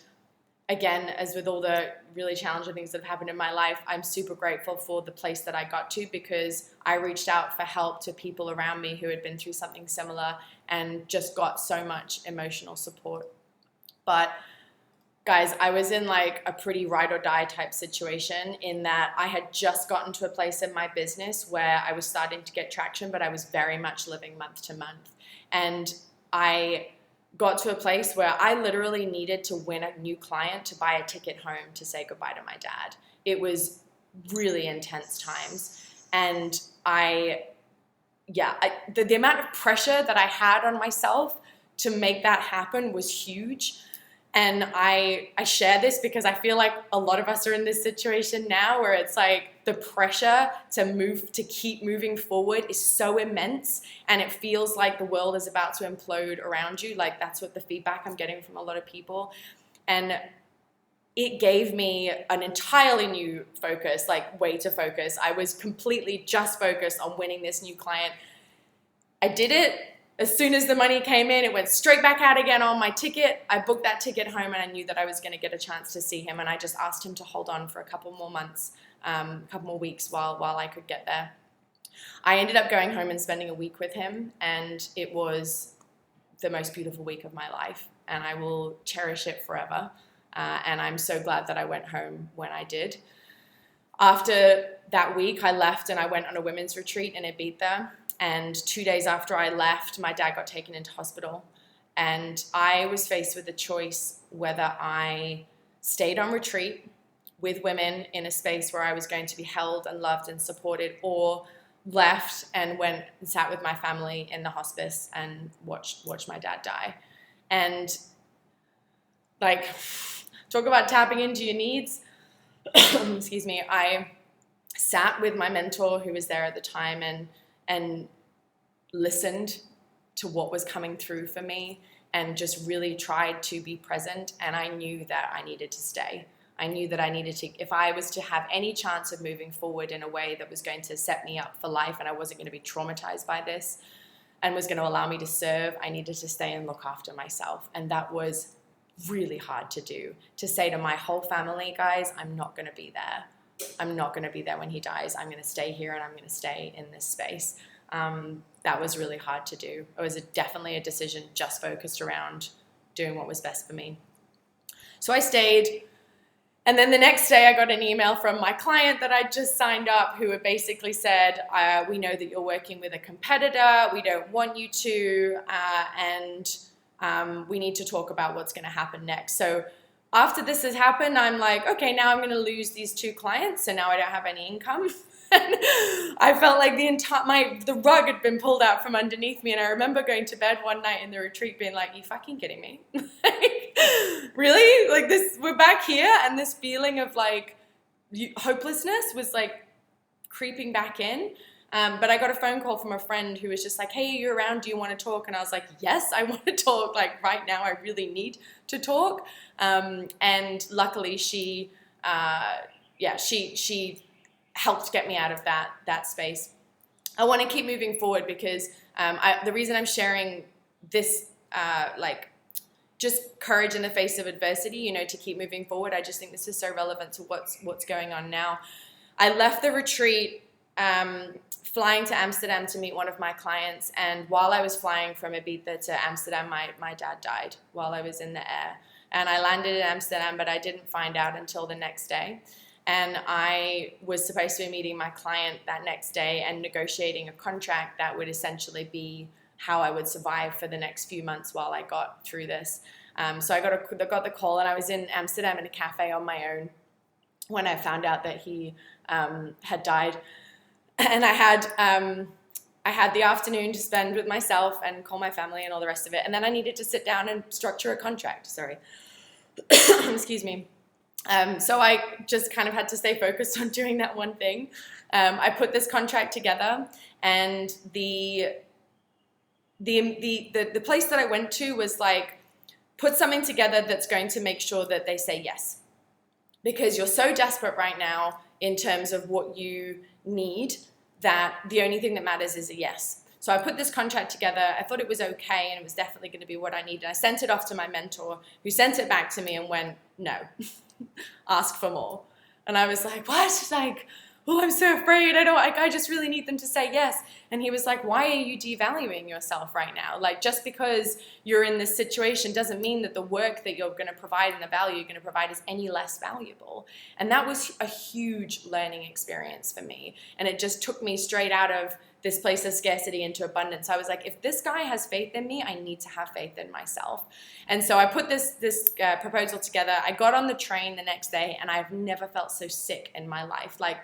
again, as with all the really challenging things that have happened in my life, I'm super grateful for the place that I got to, because I reached out for help to people around me who had been through something similar and just got so much emotional support. But guys, I was in like a pretty ride or die type situation, in that I had just gotten to a place in my business where I was starting to get traction, but I was very much living month to month. And I got to a place where I literally needed to win a new client to buy a ticket home to say goodbye to my dad. It was really intense times. And the amount of pressure that I had on myself to make that happen was huge. And I share this because I feel like a lot of us are in this situation now, where it's like the pressure to keep moving forward is so immense, and it feels like the world is about to implode around you. Like, that's what the feedback I'm getting from a lot of people. And it gave me an entirely new focus, like way to focus. I was completely just focused on winning this new client. I did it. As soon as the money came in, it went straight back out again on my ticket. I booked that ticket home, and I knew that I was going to get a chance to see him. And I just asked him to hold on for a couple more months, a couple more weeks while I could get there. I ended up going home and spending a week with him, and it was the most beautiful week of my life, and I will cherish it forever. And I'm so glad that I went home when I did. After that week, I left and I went on a women's retreat in Ibiza. And 2 days after I left, my dad got taken into hospital. And I was faced with a choice whether I stayed on retreat with women in a space where I was going to be held and loved and supported, or left and went and sat with my family in the hospice and watched my dad die. And like, talk about tapping into your needs. Excuse me. I sat with my mentor who was there at the time and listened to what was coming through for me and just really tried to be present. And I knew that I needed to stay. I knew that I needed to, if I was to have any chance of moving forward in a way that was going to set me up for life and I wasn't going to be traumatized by this and was going to allow me to serve, I needed to stay and look after myself. And that was really hard to do, to say to my whole family, guys, I'm not going to be there. I'm not going to be there when he dies. I'm going to stay here and I'm going to stay in this space. That was really hard to do. It was definitely a decision just focused around doing what was best for me. So I stayed. And then the next day I got an email from my client that I just signed up who had basically said, we know that you're working with a competitor. We don't want you to. We need to talk about what's going to happen next. So after this has happened, I'm like, okay, now I'm going to lose these 2 clients. So now I don't have any income. I felt like the rug had been pulled out from underneath me. And I remember going to bed one night in the retreat being like, you fucking kidding me? Like, really? Like this, we're back here. And this feeling of like hopelessness was like creeping back in. But I got a phone call from a friend who was just like, hey, you're around, do you want to talk? And I was like, yes, I want to talk. Like right now, I really need to talk. And luckily she helped get me out of that space. I want to keep moving forward because the reason I'm sharing this, just courage in the face of adversity, to keep moving forward. I just think this is so relevant to what's going on now. I left the retreat, flying to Amsterdam to meet one of my clients. And while I was flying from Ibiza to Amsterdam, my dad died while I was in the air. And I landed in Amsterdam, but I didn't find out until the next day. And I was supposed to be meeting my client that next day and negotiating a contract that would essentially be how I would survive for the next few months while I got through this. So I got the call, and I was in Amsterdam in a cafe on my own when I found out that he had died. And I had the afternoon to spend with myself and call my family and all the rest of it. And then I needed to sit down and structure a contract. Sorry. Excuse me. So I just kind of had to stay focused on doing that one thing. I put this contract together, and the place that I went to was like, put something together that's going to make sure that they say yes. Because you're so desperate right now in terms of what you need that the only thing that matters is a yes. So I put this contract together. I thought it was okay, and it was definitely going to be what I needed. I sent it off to my mentor, who sent it back to me and went, no, ask for more. And I was like, what? Like, oh, I'm so afraid. I just really need them to say yes. And he was like, why are you devaluing yourself right now? Like, just because you're in this situation doesn't mean that the work that you're going to provide and the value you're going to provide is any less valuable. And that was a huge learning experience for me. And it just took me straight out of this place of scarcity into abundance. I was like, if this guy has faith in me, I need to have faith in myself. And so I put this proposal together. I got on the train the next day, and I've never felt so sick in my life. Like,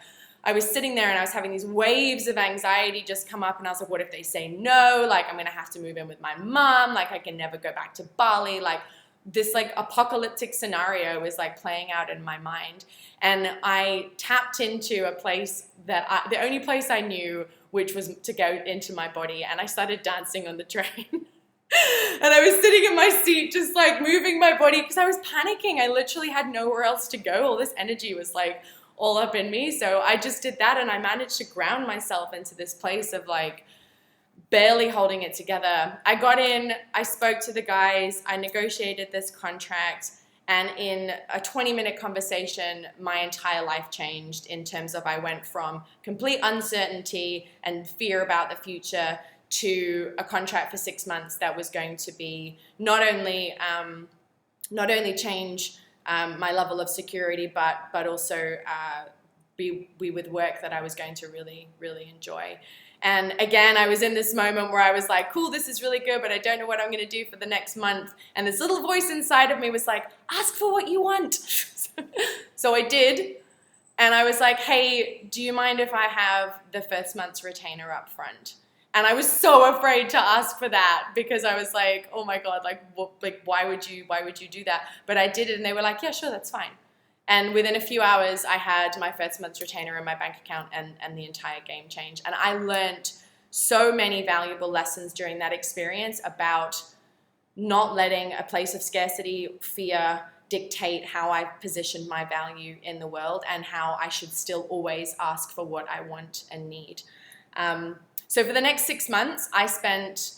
I was sitting there and I was having these waves of anxiety just come up, and I was like, what if they say no? Like, I'm going to have to move in with my mom. Like, I can never go back to Bali. Like, this like apocalyptic scenario was like playing out in my mind. And I tapped into a place the only place I knew, which was to go into my body. And I started dancing on the train. And I was sitting in my seat, just like moving my body because I was panicking. I literally had nowhere else to go. All this energy was like all up in me. So I just did that, and I managed to ground myself into this place of like barely holding it together. I got in, I spoke to the guys, I negotiated this contract, and in a 20-minute conversation, my entire life changed in terms of I went from complete uncertainty and fear about the future to a contract for 6 months that was going to be not only change my level of security, but also be with work that I was going to really, really enjoy. And again, I was in this moment where I was like, cool, this is really good, but I don't know what I'm going to do for the next month. And this little voice inside of me was like, ask for what you want. So I did. And I was like, hey, do you mind if I have the first month's retainer up front? And I was so afraid to ask for that because I was like, oh my God, why would you do that? But I did it, and they were like, yeah, sure, that's fine. And within a few hours, I had my first month's retainer in my bank account, and the entire game changed. And I learned so many valuable lessons during that experience about not letting a place of scarcity, fear, dictate how I positioned my value in the world, and how I should still always ask for what I want and need. So for the next 6 months, I spent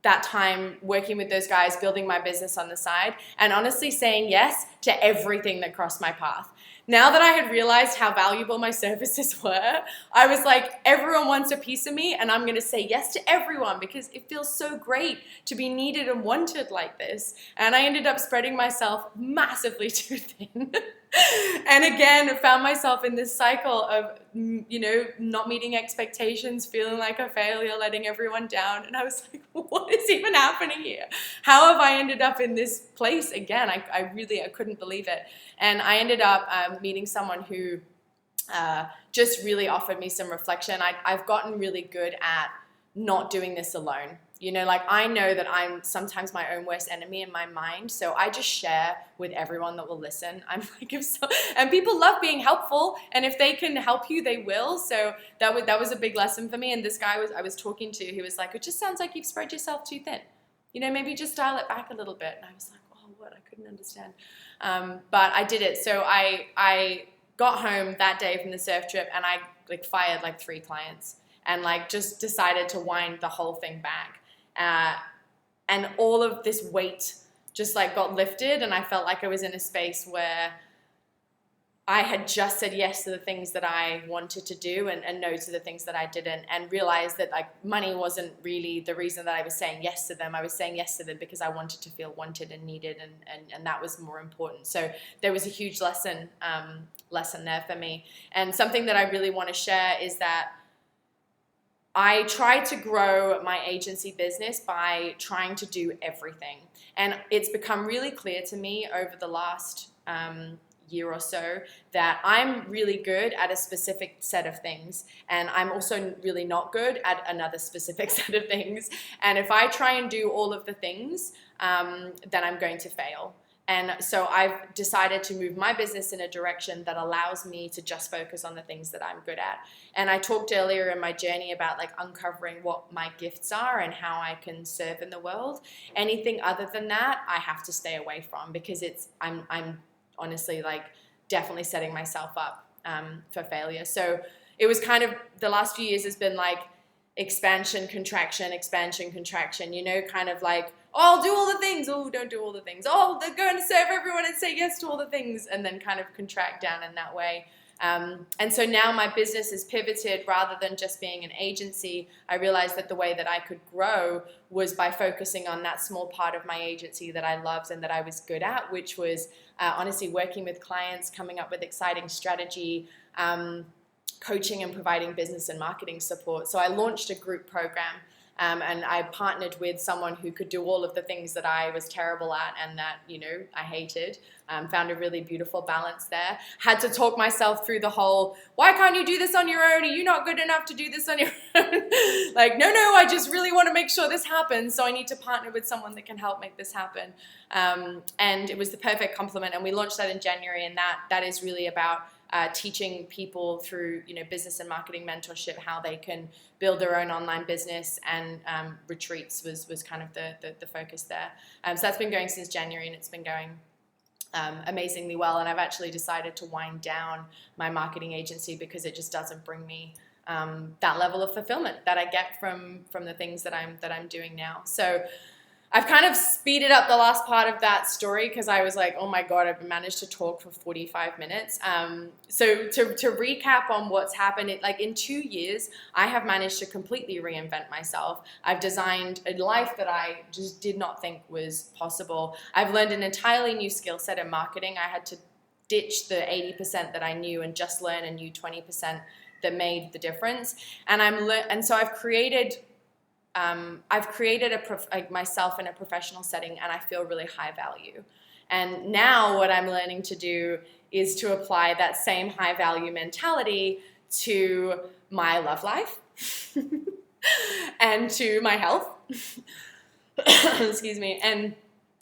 that time working with those guys, building my business on the side, and honestly saying yes to everything that crossed my path. Now that I had realized how valuable my services were, I was like, everyone wants a piece of me, and I'm going to say yes to everyone because it feels so great to be needed and wanted like this. And I ended up spreading myself massively too thin. And again, found myself in this cycle of, not meeting expectations, feeling like a failure, letting everyone down. And I was like, what is even happening here? How have I ended up in this place again? I couldn't believe it. And I ended up meeting someone who just really offered me some reflection. I've gotten really good at not doing this alone. I know that I'm sometimes my own worst enemy in my mind, so I just share with everyone that will listen. I'm like, and people love being helpful, and if they can help you, they will. So that was a big lesson for me. And this guy I was talking to, he was like, it just sounds like you've spread yourself too thin. Maybe just dial it back a little bit. And I was like, oh, what? I couldn't understand. But I did it. So I got home that day from the surf trip, and I fired 3 clients, and just decided to wind the whole thing back. And all of this weight just got lifted, and I felt like I was in a space where I had just said yes to the things that I wanted to do and no to the things that I didn't, and realized that money wasn't really the reason that I was saying yes to them. I was saying yes to them because I wanted to feel wanted and needed, and that was more important. So there was a huge lesson there for me. And something that I really want to share is that I tried to grow my agency business by trying to do everything. And it's become really clear to me over the last year or so that I'm really good at a specific set of things, and I'm also really not good at another specific set of things. And if I try and do all of the things, then I'm going to fail. And so I've decided to move my business in a direction that allows me to just focus on the things that I'm good at. And I talked earlier in my journey about uncovering what my gifts are and how I can serve in the world. Anything other than that, I have to stay away from, because I'm honestly definitely setting myself up for failure. So it was kind of, the last few years has been expansion, contraction, kind of oh, I'll do all the things. Oh, don't do all the things. Oh, they're going to serve everyone and say yes to all the things, and then kind of contract down in that way. And so now my business is pivoted. Rather than just being an agency, I realized that the way that I could grow was by focusing on that small part of my agency that I loved and that I was good at, which was honestly working with clients, coming up with exciting strategy, coaching and providing business and marketing support. So I launched a group program, and I partnered with someone who could do all of the things that I was terrible at and that, I hated. Found a really beautiful balance there. Had to talk myself through the whole, why can't you do this on your own? Are you not good enough to do this on your own? No, I just really want to make sure this happens. So I need to partner with someone that can help make this happen. And it was the perfect complement. And we launched that in January. And that is really about teaching people through business and marketing mentorship how they can build their own online business, and retreats was kind of the focus there. So that's been going since January, and it's been going amazingly well. And I've actually decided to wind down my marketing agency because it just doesn't bring me that level of fulfillment that I get from the things that I'm doing now. So I've kind of speeded up the last part of that story because I was like, oh my God, I've managed to talk for 45 minutes. So to recap on what's happened, in 2 years, I have managed to completely reinvent myself. I've designed a life that I just did not think was possible. I've learned an entirely new skill set in marketing. I had to ditch the 80% that I knew and just learn a new 20% that made the difference. And so I've created myself in a professional setting, and I feel really high value. And now what I'm learning to do is to apply that same high value mentality to my love life and to my health. Excuse me. And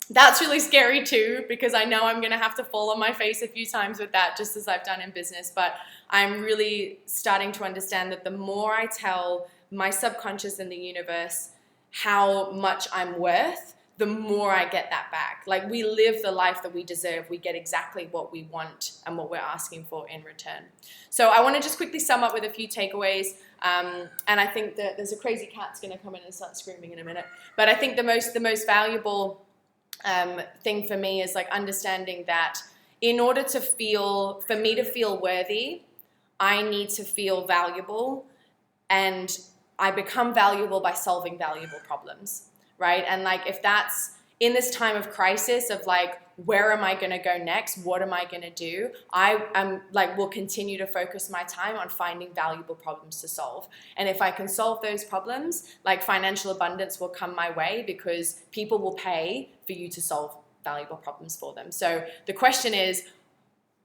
that's really scary too, because I know I'm going to have to fall on my face a few times with that, just as I've done in business. But I'm really starting to understand that the more I tell my subconscious and the universe how much I'm worth, the more I get that back. Like, we live the life that we deserve. We get exactly what we want and what we're asking for in return. So I want to just quickly sum up with a few takeaways. And I think that there's a crazy cat's going to come in and start screaming in a minute. But I think the most valuable thing for me is like understanding that in order for me to feel worthy, I need to feel valuable, and I become valuable by solving valuable problems, right? And like, if that's in this time of crisis of like, where am I going to go next? What am I going to do? I am like, will continue to focus my time on finding valuable problems to solve. And if I can solve those problems, like, financial abundance will come my way because people will pay for you to solve valuable problems for them. So the question is,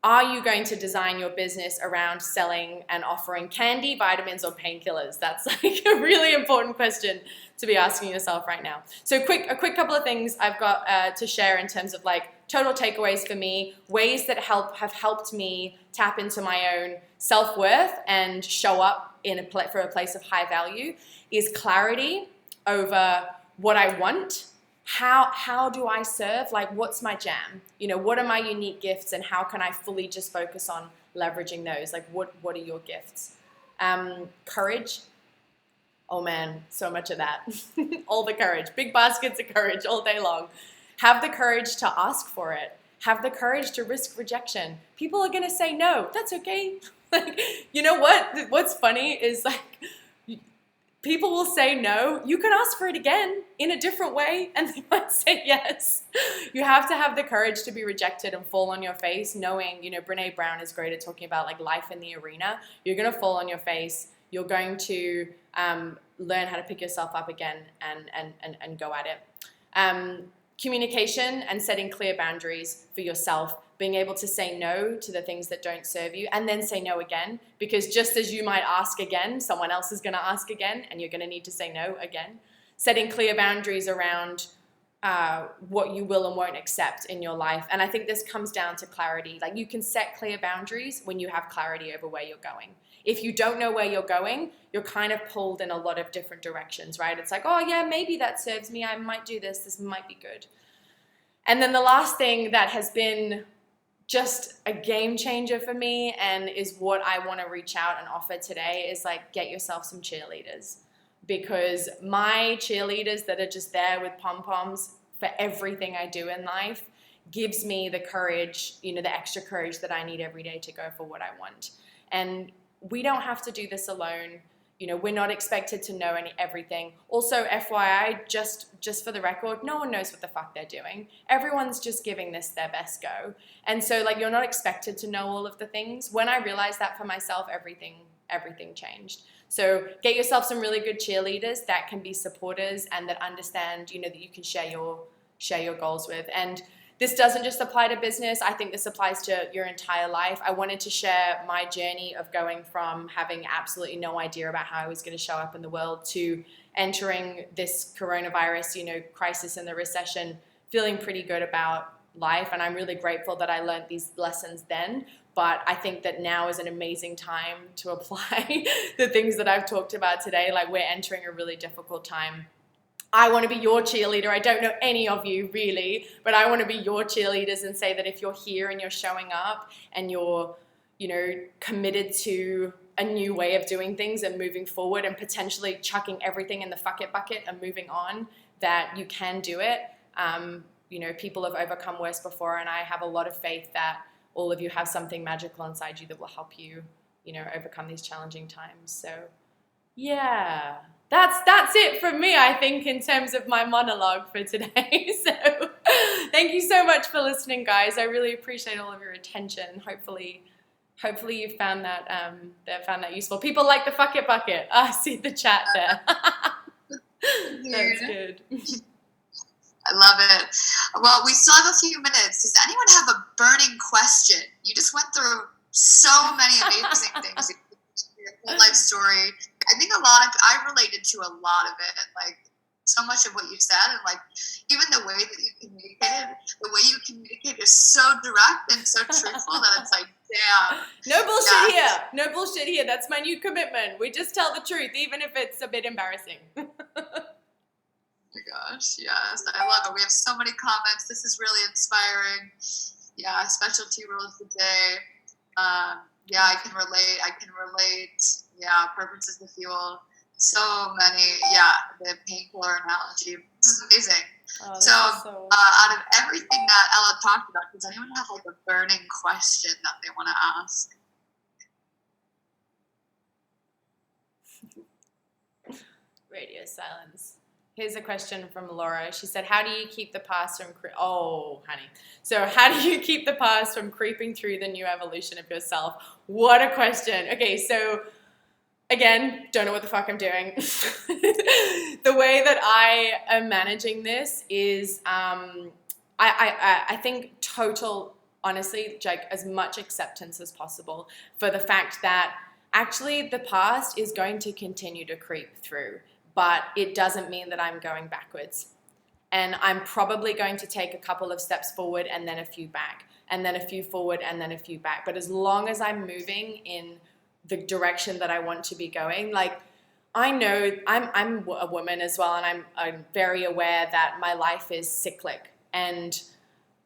are you going to design your business around selling and offering candy, vitamins, or painkillers? That's like a really important question to be asking yourself right now. So a quick couple of things I've got to share in terms of like total takeaways for me, ways that have helped me tap into my own self-worth and show up for a place of high value, is clarity over what I want. How do I serve? Like, what's my jam? You know, what are my unique gifts, and how can I fully just focus on leveraging those? Like, what are your gifts? Courage. Oh man, so much of that. All the courage. Big baskets of courage all day long. Have the courage to ask for it. Have the courage to risk rejection. People are going to say no. That's okay. Like, you know what? What's funny is like, people will say no. You can ask for it again in a different way, and they might say yes. You have to have the courage to be rejected and fall on your face, knowing, you know, Brene Brown is great at talking about like life in the arena. You're going to fall on your face. You're going to learn how to pick yourself up again and go at it. Communication and setting clear boundaries for yourself, being able to say no to the things that don't serve you, and then say no again, because just as you might ask again, someone else is going to ask again, and you're going to need to say no again. Setting clear boundaries around what you will and won't accept in your life. And I think this comes down to clarity. Like, you can set clear boundaries when you have clarity over where you're going. If you don't know where you're going, you're kind of pulled in a lot of different directions, right? It's like, oh yeah, maybe that serves me. I might do this. This might be good. And then the last thing that has been just a game changer for me, and is what I want to reach out and offer today, is like, get yourself some cheerleaders. Because my cheerleaders that are just there with pom-poms for everything I do in life gives me the courage, you know, the extra courage that I need every day to go for what I want. And we don't have to do this alone. You know, we're not expected to know everything. Also, FYI, just for the record, no one knows what the fuck they're doing. Everyone's just giving this their best go. And so, like, you're not expected to know all of the things. When I realized that for myself, everything changed. So get yourself some really good cheerleaders that can be supporters and that understand, you know, that you can share your goals with. And this doesn't just apply to business. I think this applies to your entire life. I wanted to share my journey of going from having absolutely no idea about how I was going to show up in the world to entering this coronavirus, you know, crisis and the recession, feeling pretty good about life. And I'm really grateful that I learned these lessons then. But I think that now is an amazing time to apply the things that I've talked about today. Like, we're entering a really difficult time. I want to be your cheerleader. I don't know any of you really, but I want to be your cheerleaders and say that if you're here and you're showing up and you're, you know, committed to a new way of doing things and moving forward and potentially chucking everything in the fuck it bucket and moving on, that you can do it. You know, people have overcome worse before, and I have a lot of faith that all of you have something magical inside you that will help you, you know, overcome these challenging times. So yeah. That's it from me, I think, in terms of my monologue for today. So thank you so much for listening, guys. I really appreciate all of your attention. Hopefully you found that useful. People like the fuck it bucket. I see the chat there. That's good. I love it. Well, we still have a few minutes. Does anyone have a burning question? You just went through so many amazing things. Your whole life story. I think I related to a lot of it, like so much of what you said, and like even the way that you communicated is so direct and so truthful that it's like, Damn. No bullshit here. No bullshit here. That's my new commitment. We just tell the truth, even if it's a bit embarrassing. Oh my gosh, yes. I love it. We have so many comments. This is really inspiring. Yeah, specialty rules today. Yeah, I can relate. Yeah, purpose is the fuel. So many. Yeah, the painkiller analogy. This is amazing. Oh, So, out of everything that Ella talked about, does anyone have like a burning question that they want to ask? Radio silence. Here's a question from Laura. She said, how do you keep the past from oh, honey. So how do you keep the past from creeping through the new evolution of yourself? What a question. Okay, so again, don't know what the fuck I'm doing. The way that I am managing this is I think honestly, like as much acceptance as possible for the fact that actually the past is going to continue to creep through. But it doesn't mean that I'm going backwards. And I'm probably going to take a couple of steps forward and then a few back, and then a few forward and then a few back. But as long as I'm moving in the direction that I want to be going, like I know I'm a woman as well, and I'm very aware that my life is cyclic, and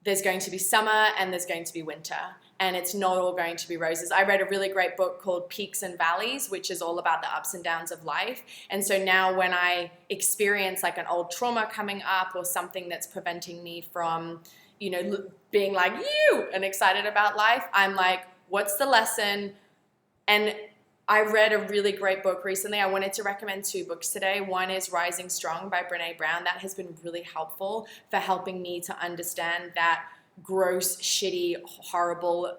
there's going to be summer and there's going to be winter, and it's not all going to be roses. I read a really great book called Peaks and Valleys, which is all about the ups and downs of life. And so now when I experience like an old trauma coming up or something that's preventing me from, you know, being like you and excited about life, I'm like, what's the lesson? And I read a really great book recently. I wanted to recommend 2 books today. One is Rising Strong by Brene Brown. That has been really helpful for helping me to understand that gross, shitty, horrible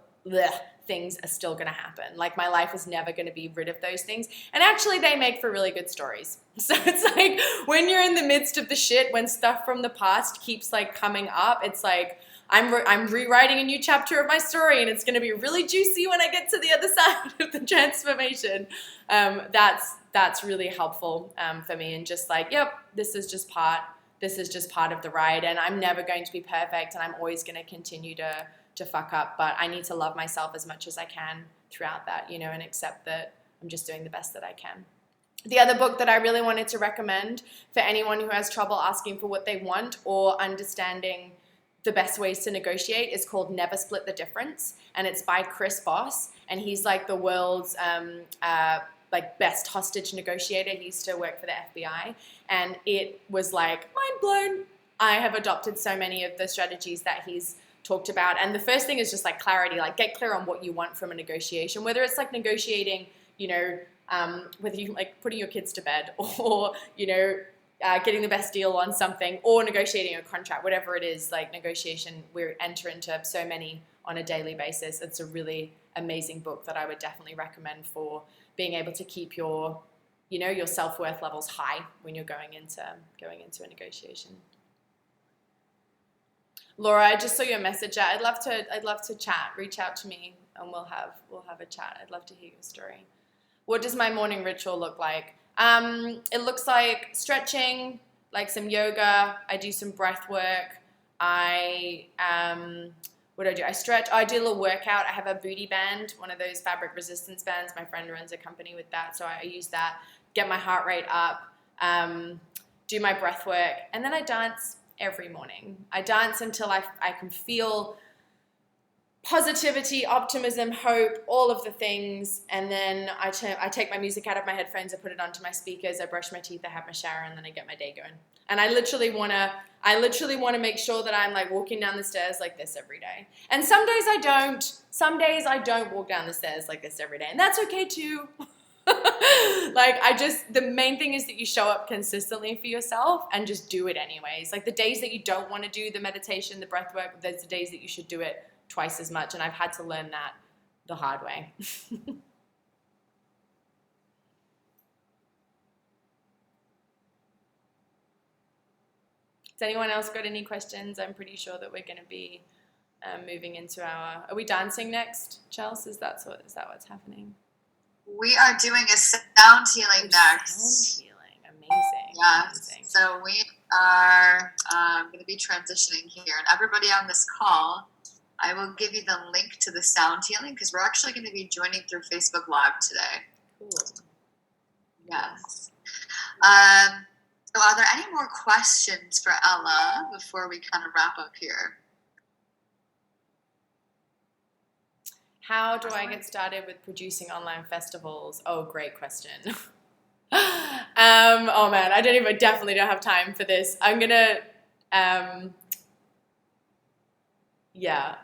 things are still going to happen. Like my life is never going to be rid of those things. And actually they make for really good stories. So it's like when you're in the midst of the shit, when stuff from the past keeps like coming up, it's like I'm rewriting a new chapter of my story, and it's going to be really juicy when I get to the other side of the transformation. That's really helpful for me, and just like, yep, this is just part of the ride, and I'm never going to be perfect, and I'm always going to continue to fuck up, but I need to love myself as much as I can throughout that, you know, and accept that I'm just doing the best that I can. The other book that I really wanted to recommend for anyone who has trouble asking for what they want or understanding the best ways to negotiate is called Never Split the Difference, and it's by Chris Voss, and he's like the world's like best hostage negotiator. He used to work for the FBI, and it was like mind blown. I have adopted so many of the strategies that he's talked about, and the first thing is just like clarity, like get clear on what you want from a negotiation, whether it's like negotiating, you know, whether you like putting your kids to bed or, you know, getting the best deal on something, or negotiating a contract, whatever it is, like negotiation, we enter into so many on a daily basis. It's a really amazing book that I would definitely recommend for being able to keep your, you know, your self-worth levels high when you're going into a negotiation. Laura, I just saw your message. I'd love to chat. Reach out to me and we'll have a chat. I'd love to hear your story. What does my morning ritual look like? It looks like stretching, like some yoga. I do some breath work. What do I do? I stretch. I do a little workout. I have a booty band, one of those fabric resistance bands. My friend runs a company with that, so I use that. Get my heart rate up. Do my breath work, and then I dance every morning. I dance until I can feel positivity, optimism, hope, all of the things, and then I take my music out of my headphones, I put it onto my speakers, I brush my teeth, I have my shower, and then I get my day going. And I literally want to make sure that I'm like walking down the stairs like this every day. And some days I don't. Some days I don't walk down the stairs like this every day, and that's okay too. Like the main thing is that you show up consistently for yourself and just do it anyways. Like the days that you don't want to do the meditation, the breath work, those are the days that you should do it twice as much, and I've had to learn that the hard way. Has anyone else got any questions? I'm pretty sure that we're going to be moving into our... Are we dancing next, Chelsea? Is that what's happening? We are doing a sound healing next. Sound healing, amazing. Yes. Amazing. So we are going to be transitioning here, and everybody on this call I will give you the link to the sound healing because we're actually going to be joining through Facebook Live today. Cool. Yes. So are there any more questions for Ella before we kind of wrap up here? How do I get started with producing online festivals? Oh, great question. Oh man, I definitely don't have time for this. I'm gonna, yeah.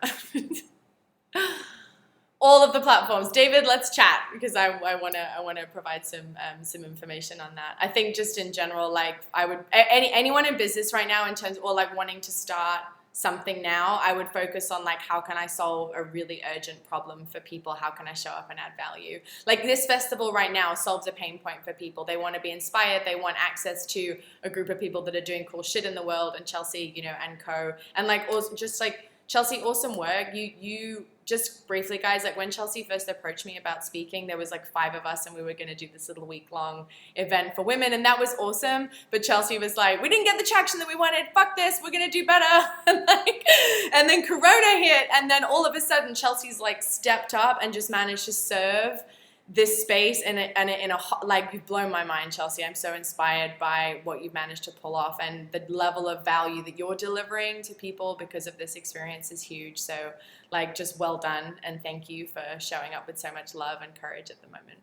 All of the platforms. David, let's chat because I wanna provide some information on that. I think just in general, like I would anyone in business right now in terms or like wanting to start something now, I would focus on like how can I solve a really urgent problem for people? How can I show up and add value? Like this festival right now solves a pain point for people. They want to be inspired. They want access to a group of people that are doing cool shit in the world. And Chelsea, you know, and co. And like also just like Chelsea, awesome work. You just briefly, guys, like when Chelsea first approached me about speaking, there was like 5 of us and we were going to do this little week-long event for women, and that was awesome. But Chelsea was like, we didn't get the traction that we wanted. Fuck this. We're going to do better. And then Corona hit, and then all of a sudden Chelsea's like stepped up and just managed to serve this space in a like, you've blown my mind, Chelsea. I'm so inspired by what you've managed to pull off, and the level of value that you're delivering to people because of this experience is huge. So like, just well done, and thank you for showing up with so much love and courage at the moment.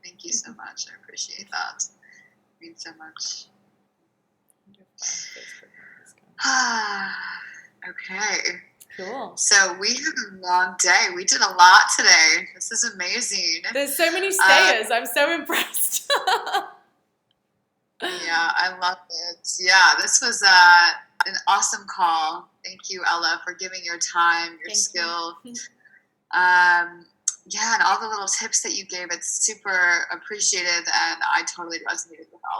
Thank you so much. I appreciate that. It means so much. Okay. Cool. So we have a long day. We did a lot today. This is amazing. There's so many stayers. I'm so impressed. Yeah, I love it. Yeah, this was an awesome call. Thank you, Ella, for giving your time, your skill. Yeah, and all the little tips that you gave. It's super appreciated, and I totally resonated with all